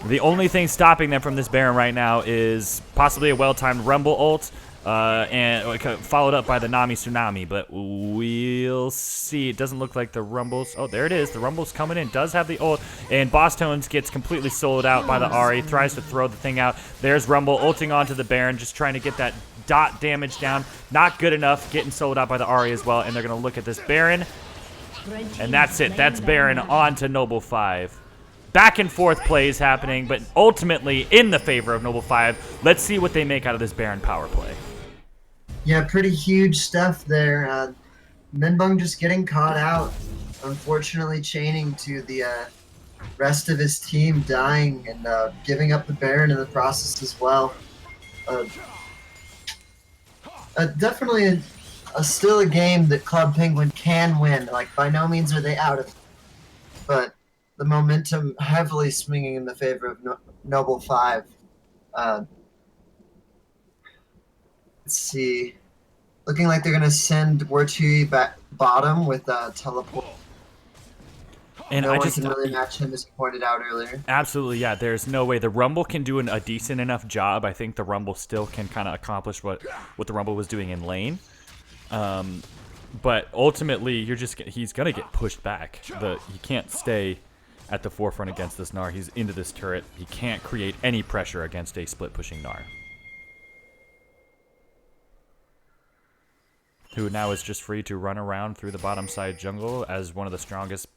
The only thing stopping them from this Baron right now is possibly a well-timed Rumble ult, and followed up by the Nami Tsunami, but we'll see. It doesn't look like the Rumbles. Oh, there it is. The Rumble's coming in. Does have the ult, and Boss Tones gets completely soloed out by the Ahri. Tries to throw the thing out. There's Rumble ulting onto the Baron, just trying to get that dot damage down. Not good enough. Getting soloed out by the Ahri as well, and they're going to look at this Baron, and that's it. That's Baron on to Noble 5. Back and forth plays happening, but ultimately in the favor of Noble 5. Let's see what they make out of this Baron power play. Yeah, pretty huge stuff there. Menbung just getting caught out. Unfortunately chaining to the rest of his team dying and giving up the Baron in the process as well. Definitely still a game that Club Penguin can win. Like, by no means are they out of it. But the momentum heavily swinging in the favor of Noble 5. Let's see. Looking like they're going to send Wurtui back bottom with teleport. And no I one just can really match him, as you pointed out earlier. absolutely, yeah. There's no way the Rumble can do a decent enough job. I think the Rumble still can kind of accomplish what the Rumble was doing in lane. But ultimately, he's gonna get pushed back. He can't stay at the forefront against this Gnar. He's into this turret. He can't create any pressure against a split pushing Gnar, who now is just free to run around through the bottom side jungle as one of the strongest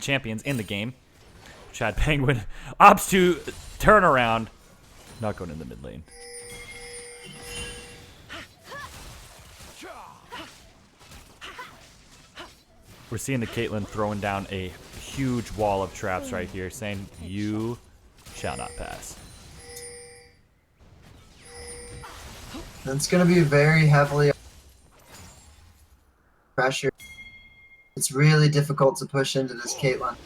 champions in the game. Chad Penguin opts to turn around, not going in the mid lane. We're seeing the Caitlyn throwing down a huge wall of traps right here, saying, "You shall not pass." It's going to be very heavily pressure. It's really difficult to push into this Caitlyn.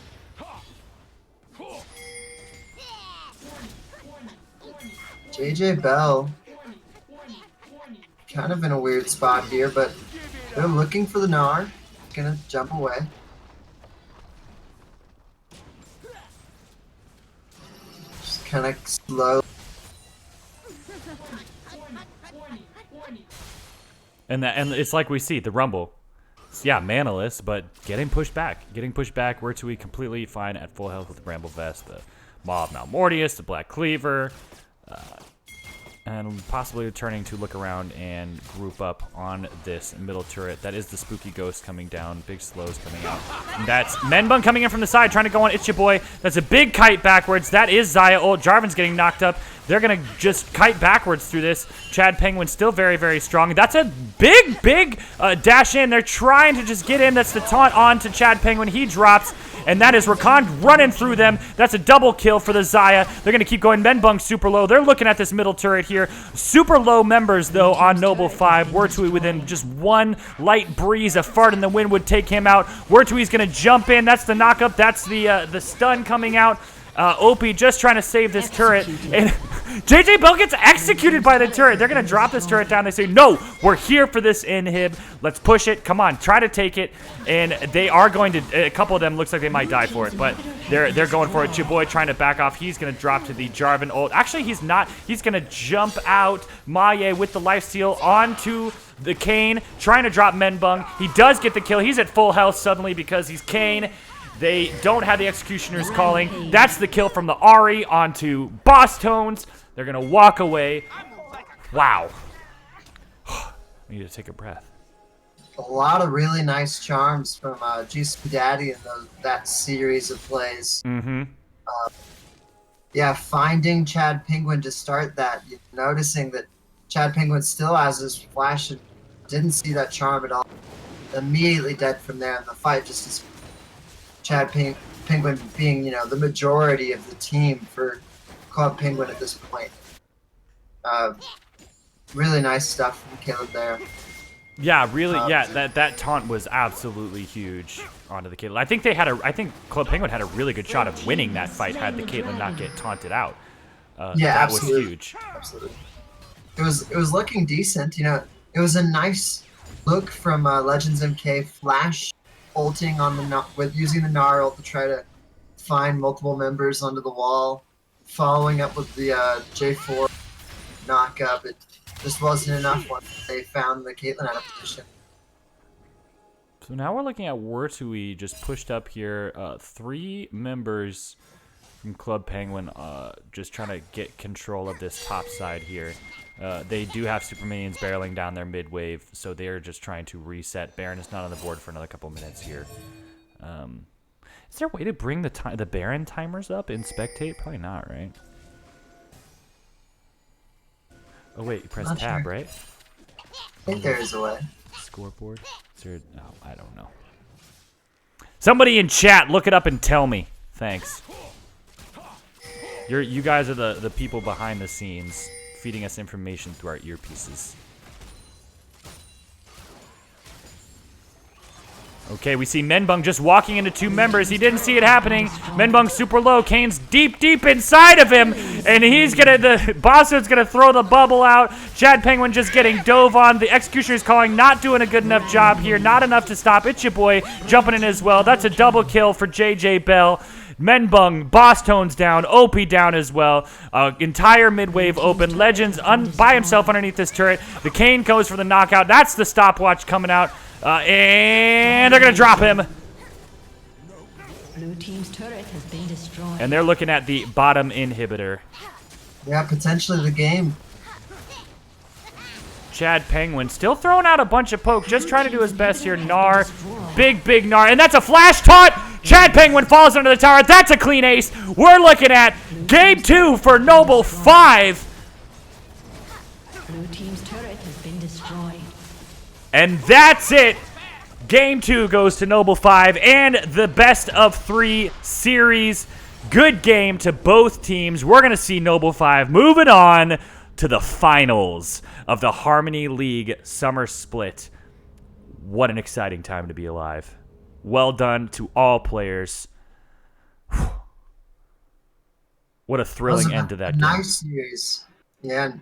JJ Bell, kind of in a weird spot here, but they're looking for the Gnar. Gonna jump away. Just kind of slow. And it's like we see the Rumble. Yeah, manaless, but getting pushed back. Wurtui completely fine at full health with the Bramble Vest. The Maw of Malmortius, the Black Cleaver, and possibly returning to look around and group up on this middle turret. That is the spooky ghost coming down. Big slows coming out. And that's Menbung coming in from the side, trying to go on It's Your Boy. That's a big kite backwards. That is Xayah ult. Jarvan's getting knocked up. They're going to just kite backwards through this. Chad Penguin still very, very strong. That's a big, big dash in. They're trying to just get in. That's the taunt on to Chad Penguin. He drops. And that is Rakan running through them. That's a double kill for the Xayah. They're going to keep going. Menbung super low. They're looking at this middle turret here. Super low members, though, on Noble 5. Wurtui within just one light breeze. A fart in the wind would take him out. Wurtui's going to jump in. That's the knockup. That's the stun coming out. Opie just trying to save this turret. And JJ Bell gets executed by the turret. They're going to drop this turret down. They say, no, we're here for this inhib. Let's push it. Come on, try to take it. And they are going to, a couple of them looks like they might die for it, but they're going for it. Chiboy trying to back off. He's going to drop to the Jarvan ult. Actually, he's not. He's going to jump out. Maye with the lifesteal onto the Kayn, trying to drop Menbung. He does get the kill. He's at full health suddenly because he's Kayn. They don't have the Executioner's calling. That's the kill from the Ahri onto Boss Tones. They're going to walk away. Wow. I need to take a breath. A lot of really nice charms from Juicy Daddy in that series of plays. Mm-hmm. Yeah, finding Chad Penguin to start that, noticing that Chad Penguin still has his flash and didn't see that charm at all. Immediately dead from there, and the fight just is Chad Penguin being, the majority of the team for Club Penguin at this point. Really nice stuff from Caleb there. Yeah, really. Yeah, that taunt was absolutely huge onto the Caitlyn. I think Club Penguin had a really good shot of winning that fight had the Caitlyn not get taunted out. Yeah, that absolutely. was huge. Absolutely. It was looking decent. It was a nice look from Legends MK Flash ulting on with using the Gnar ult to try to find multiple members onto the wall, following up with the J4 knockup. It just wasn't enough once they found the Caitlyn out of position. So now we're looking at Wurtui just pushed up here. 3 members from Club Penguin just trying to get control of this top side here. They do have super minions barreling down their mid wave, so they're just trying to reset. Baron is not on the board for another couple minutes here. Is there a way to bring the Baron timers up in Spectate? Probably not, right? Oh wait, you press Not tab, sure. right? I think there is a way. Scoreboard? Is there? Oh, I don't know. Somebody in chat, look it up and tell me. Thanks. You guys are the people behind the scenes, feeding us information through our earpieces. Okay, we see Menbung just walking into 2 members. He didn't see it happening. Menbung super low. Kane's deep inside of him. And the Bosso's gonna throw the bubble out. Chad Penguin just getting dove on. The Executioner's calling, not doing a good enough job here. Not enough to stop It's Your Boy jumping in as well. That's a double kill for JJ Bell. Menbung, Boss Tones down, OP down as well. Entire mid-wave open. Legends by himself underneath this turret. The Kayn goes for the knockout. That's the stopwatch coming out. And they're going to drop him. Blue team's turret has been destroyed. And they're looking at the bottom inhibitor. Yeah, potentially the game. Chad Penguin still throwing out a bunch of poke, just trying to do his best here. Gnar, big Gnar, and that's a flash taunt. Chad Penguin falls under the tower. That's a clean ace. We're looking at game 2 for Noble 5. Blue team's turret has been destroyed. And that's it. Game 2 goes to Noble 5 and the best of 3 series. Good game to both teams. We're going to see Noble 5 moving on to the finals of the Harmony League Summer Split. What an exciting time to be alive. Well done to all players. What a thrilling end to that game. Nice series. Yeah.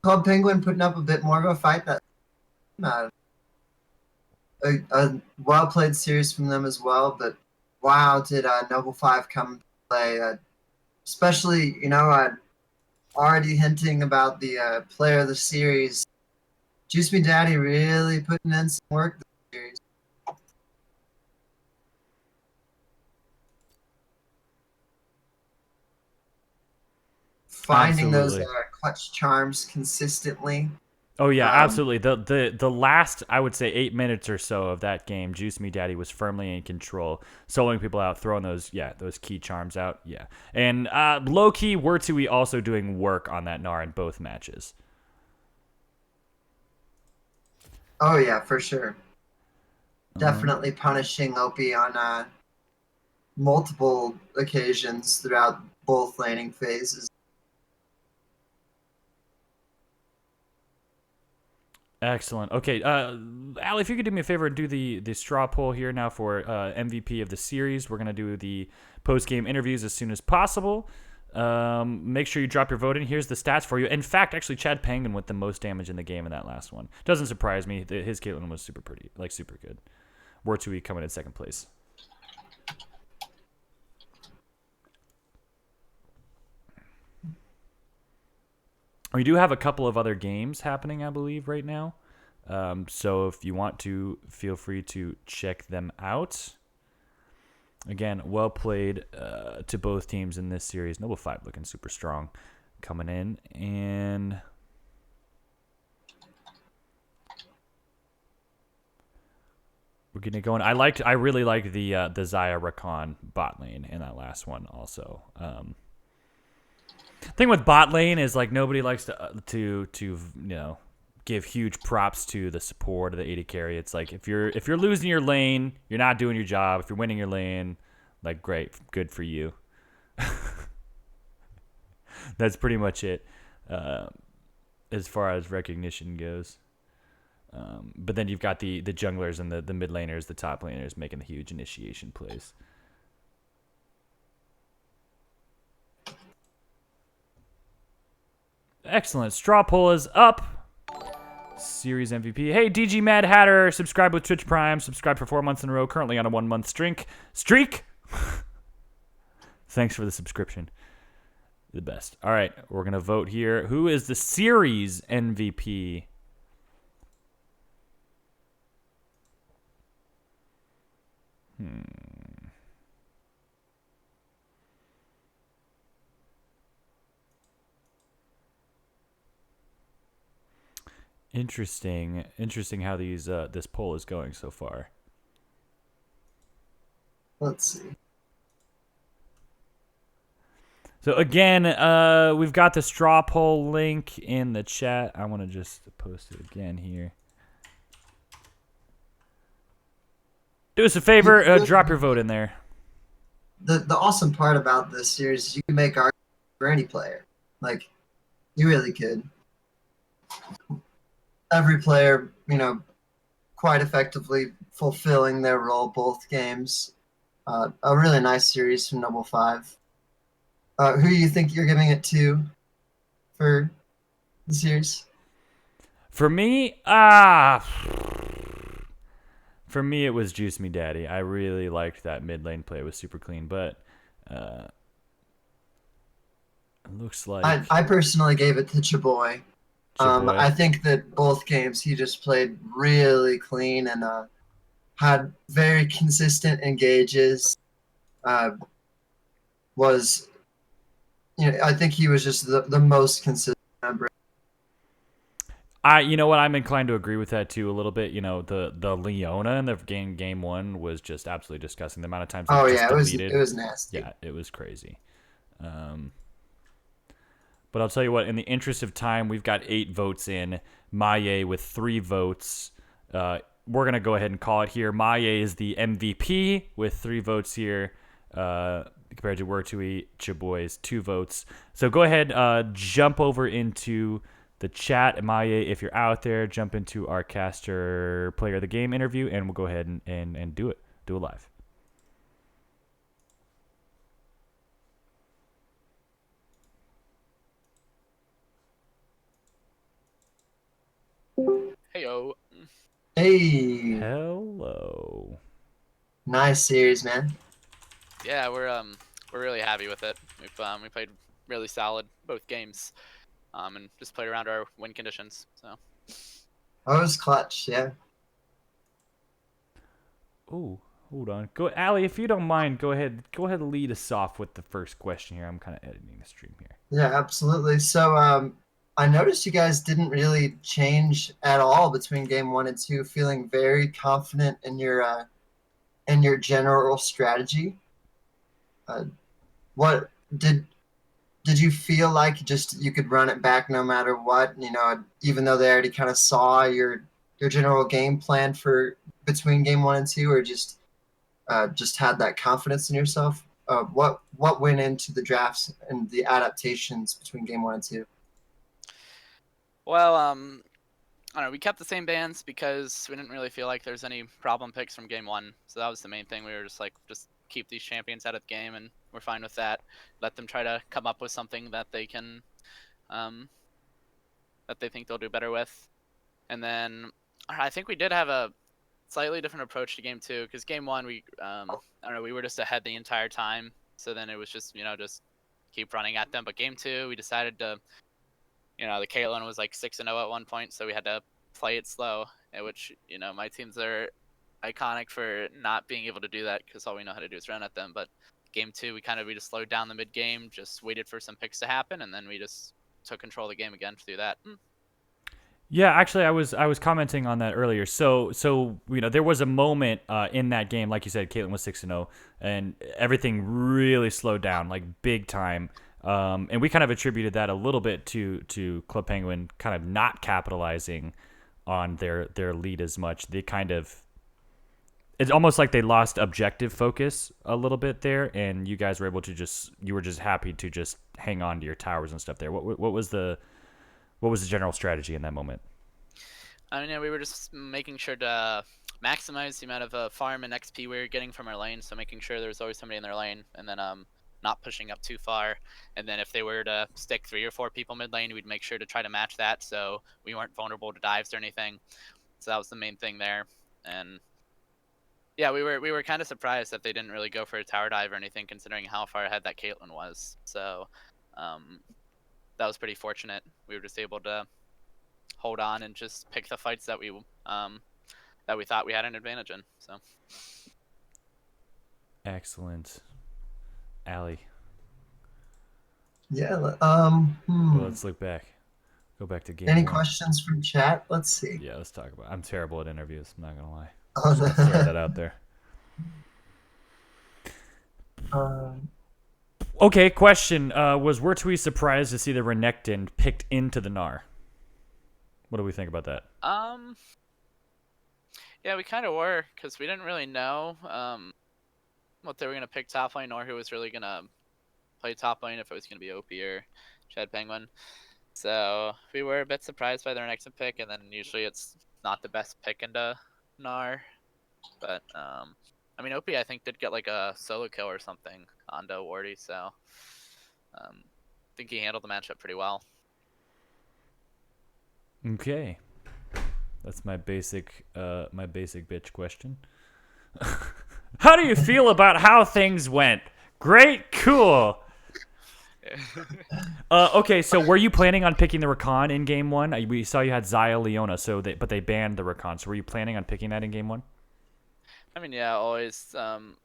Club Penguin putting up a bit more of a fight. That a well-played series from them as well, but wow, did Noble 5 come to play. Especially, already hinting about the player of the series. Juice Me Daddy really putting in some work this series. finding those Absolutely. clutch charms consistently. Oh yeah, Um, absolutely. The last, I would say, 8 minutes or so of that game, Juice Me Daddy was firmly in control, soloing people out, throwing those key charms out. Yeah, and low key, Wurtui also doing work on that Gnar in both matches. Oh yeah, for sure. Um, Definitely punishing Opie on multiple occasions throughout both laning phases. Excellent. Okay, Ali, if you could do me a favor and do the straw poll here now for MVP of the series. We're gonna do the post game interviews as soon as possible. Make sure you drop your vote in. Here's the stats for you. In fact, actually, Chad Penguin with the most damage in the game in that last one. Doesn't surprise me. His Caitlyn was super pretty, like super good. Wurtui coming in second place. We do have a couple of other games happening, I believe, right now. So if you want to, feel free to check them out. Again, well played to both teams in this series. Noble 5 looking super strong coming in. And we're getting it going. I really liked the Xayah Rakan bot lane in that last one also. Thing with bot lane is like nobody likes to give huge props to the support of the AD carry. It's like if you're losing your lane, you're not doing your job. If you're winning your lane, like great, good for you. That's pretty much it as far as recognition goes. But then you've got the junglers and the mid laners, the top laners making the huge initiation plays. Excellent. Straw poll is up. Series MVP. Hey, DG Mad Hatter, subscribe with Twitch Prime. Subscribe for 4 months in a row. Currently on a 1 month streak. Thanks for the subscription. The best. All right, we're going to vote here. Who is the series MVP? Interesting how this poll is going so far. Let's see. So again, we've got the straw poll link in the chat. I want to just post it again here. Do us a favor, drop your vote in there. The awesome part about this series is you can make arguments for any player. Like, you really could. Every player, quite effectively fulfilling their role both games. A really nice series from Noble 5. Who do you think you're giving it to for the series? For me, it was Juice Me Daddy. I really liked that mid lane play. It was super clean, but it looks like I personally gave it to Chaboy. Chaboy. I think that both games he just played really clean and had very consistent engages. I think he was just the most consistent member. You know what? I'm inclined to agree with that too a little bit. The Leona in the game one was just absolutely disgusting. The amount of times It was nasty. Yeah, it was crazy. But I'll tell you what, in the interest of time, we've got 8 votes in. Maye with 3 votes. We're going to go ahead and call it here. Maye is the MVP with 3 votes here compared to Wurtui Chaboy's 2 votes. So go ahead, jump over into the chat. Maye, if you're out there, jump into our caster player of the game interview, and we'll go ahead and do it. Do it live. Heyo. Hey, Hello. nice series, man. Yeah, we're really happy with it. We played really solid both games, and just played around our win conditions. So. Oh, it was clutch, yeah. Ooh, hold on. Ali, if you don't mind, go ahead and lead us off with the first question here. I'm kind of editing the stream here. Yeah, absolutely. So, I noticed you guys didn't really change at all between game one and two, feeling very confident in your general strategy. Uh, what did did you feel like just you could run it back no matter what? You know, even though they already kind of saw your general game plan for between game one and two, or just had that confidence in yourself. What went into the drafts and the adaptations between game one and two? Well, I don't know. We kept the same bands because we didn't really feel like there's any problem picks from game one. So that was the main thing. We were just like, just keep these champions out of the game, and we're fine with that. Let them try to come up with something that they can, um, that they think they'll do better with. And then I think we did have a slightly different approach to game two because game one I don't know, we were just ahead the entire time. So then it was just just keep running at them. But game two we decided to the Caitlyn was like 6-0 at one point, so we had to play it slow. Which my teams are iconic for not being able to do that because all we know how to do is run at them. But game two we just slowed down the mid game, just waited for some picks to happen, and then we just took control of the game again through that. Yeah, actually, I was commenting on that earlier. So there was a moment in that game, like you said, Caitlyn was 6-0, and everything really slowed down, like big time. And we kind of attributed that a little bit to Club Penguin kind of not capitalizing on their lead as much. They kind of it's almost like they lost objective focus a little bit there, and you guys were able to you were just happy to just hang on to your towers and stuff there. What was the general strategy in that moment? I mean, yeah, we were just making sure to maximize the amount of farm and XP we were getting from our lane. So making sure there was always somebody in their lane, and then not pushing up too far. And then if they were to stick 3 or 4 people mid lane, we'd make sure to try to match that, so we weren't vulnerable to dives or anything. So that was the main thing there. And yeah, we were kind of surprised that they didn't really go for a tower dive or anything, considering how far ahead that Caitlyn was. So that was pretty fortunate. We were just able to hold on and just pick the fights that we thought we had an advantage in. So Excellent. Allie. Yeah. Well, let's look back. Go back to game Any one. questions from chat? Let's see. Yeah, let's talk about. I'm terrible at interviews. I'm not gonna lie. Oh, Just throw that out there. Okay, question. Were we surprised to see the Renekton picked into the Gnar? What do we think about that? yeah, we kind of were, because we didn't really know what they were gonna pick top lane, or who was really gonna play top lane, if it was gonna be OP or Chad Penguin. So we were a bit surprised by their next pick, and then usually it's not the best pick into Gnar. But I mean, OP I think did get like a solo kill or something onto Wardy, so I think he handled the matchup pretty well. Okay, that's my basic bitch question. How do you feel about how things went? Great, cool. Okay, so were you planning on picking the Rakan in game one? We saw you had Xayah Leona, but they banned the Rakan. So were you planning on picking that in game one? I mean, yeah, always.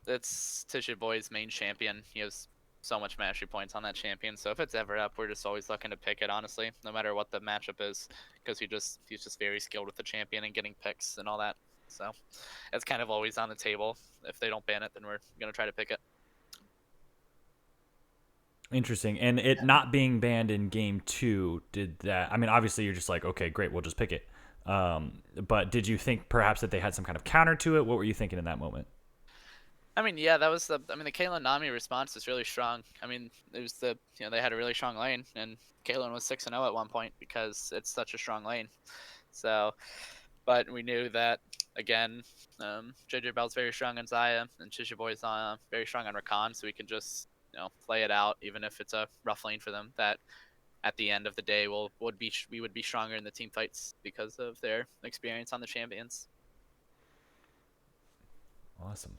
It's Tisha Boy's main champion. He has so much mastery points on that champion. So if it's ever up, we're just always looking to pick it, honestly, no matter what the matchup is, because he's just very skilled with the champion and getting picks and all that. So it's kind of always on the table. If they don't ban it, then we're gonna try to pick it. Interesting. And it not being banned in game two, did that? I mean, obviously you're just like, okay, great, we'll just pick it. But did you think perhaps that they had some kind of counter to it? What were you thinking in that moment? I mean, yeah, that was the Caitlyn Nami response is really strong. I mean, it was they had a really strong lane, and Caitlyn was 6-0 at one point because it's such a strong lane. So, but we knew that again. JJ Bell's very strong on Xayah, and Tisha Boy's very strong on Rakan, so we can just play it out, even if it's a rough lane for them. That at the end of the day, we would be stronger in the team fights because of their experience on the champions. Awesome.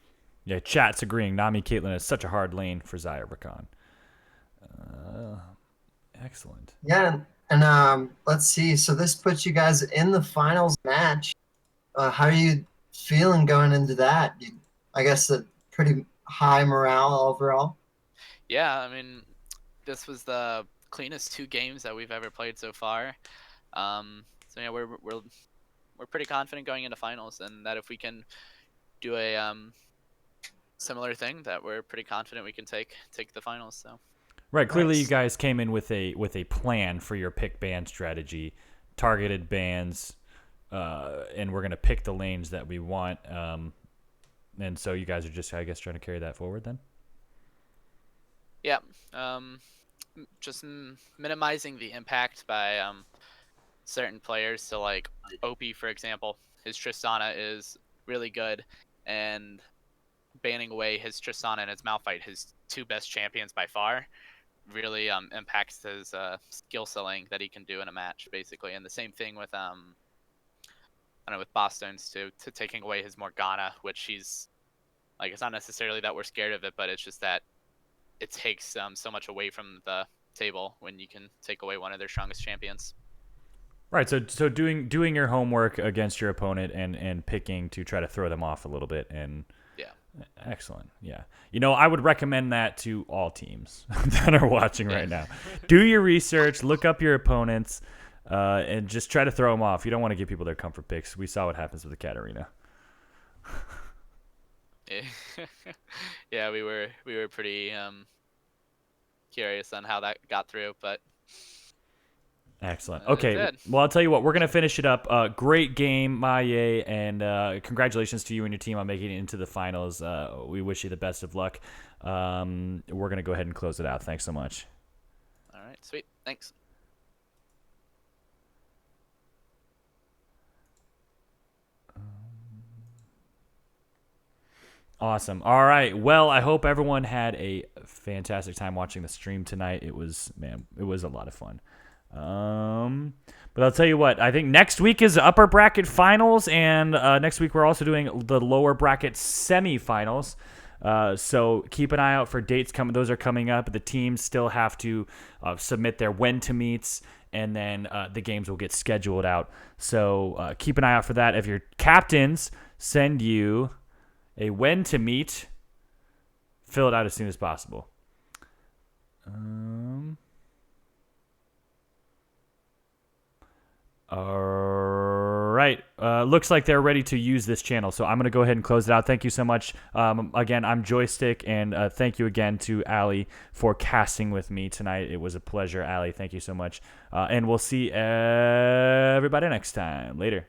Yeah, chat's agreeing. Nami Caitlyn is such a hard lane for Xayah Rakan. Excellent. Yeah, and let's see. So this puts you guys in the finals match. How are you feeling going into that? I guess a pretty high morale overall. Yeah, I mean, this was the cleanest 2 games that we've ever played so far. So yeah, we're pretty confident going into finals, and that if we can do a similar thing, that we're pretty confident we can take the finals. So Right. Clearly, you Nice. guys came in with a plan for your pick ban strategy, targeted bans, and we're gonna pick the lanes that we want. And so you guys are just, I guess, trying to carry that forward then. yeah, just minimizing the impact by certain players. So like OP, for example, his Tristana is really good, and banning away his Tristana and his Malphite, his 2 best champions by far, really impacts his skill ceiling that he can do in a match, basically. And the same thing with I don't know, with Boston's too, to taking away his Morgana, which he's like, it's not necessarily that we're scared of it, but it's just that it takes so much away from the table when you can take away one of their strongest champions. Right. So doing your homework against your opponent and picking to try to throw them off a little bit and. Yeah. Excellent. Yeah. I would recommend that to all teams that are watching right now. Do your research, look up your opponents, and just try to throw them off. You don't want to give people their comfort picks. We saw what happens with the Katarina. Yeah, we were pretty curious on how that got through, but Excellent. It Okay. did. Well, I'll tell you what. We're going to finish it up. Great game, Maye, and congratulations to you and your team on making it into the finals. We wish you the best of luck. We're going to go ahead and close it out. Thanks so much. all right, sweet. Thanks. Awesome. All right. Well, I hope everyone had a fantastic time watching the stream tonight. It was a lot of fun. But I'll tell you what, I think next week is upper bracket finals, and next week we're also doing the lower bracket semifinals. So keep an eye out for dates coming. Those are coming up. The teams still have to submit their when to meets, and then the games will get scheduled out. So keep an eye out for that. If your captains send you a when to meet, fill it out as soon as possible. All right. Looks like they're ready to use this channel, so I'm going to go ahead and close it out. Thank you so much. Again, I'm Joystick, and thank you again to Allie for casting with me tonight. It was a pleasure, Allie. Thank you so much. And we'll see everybody next time. Later.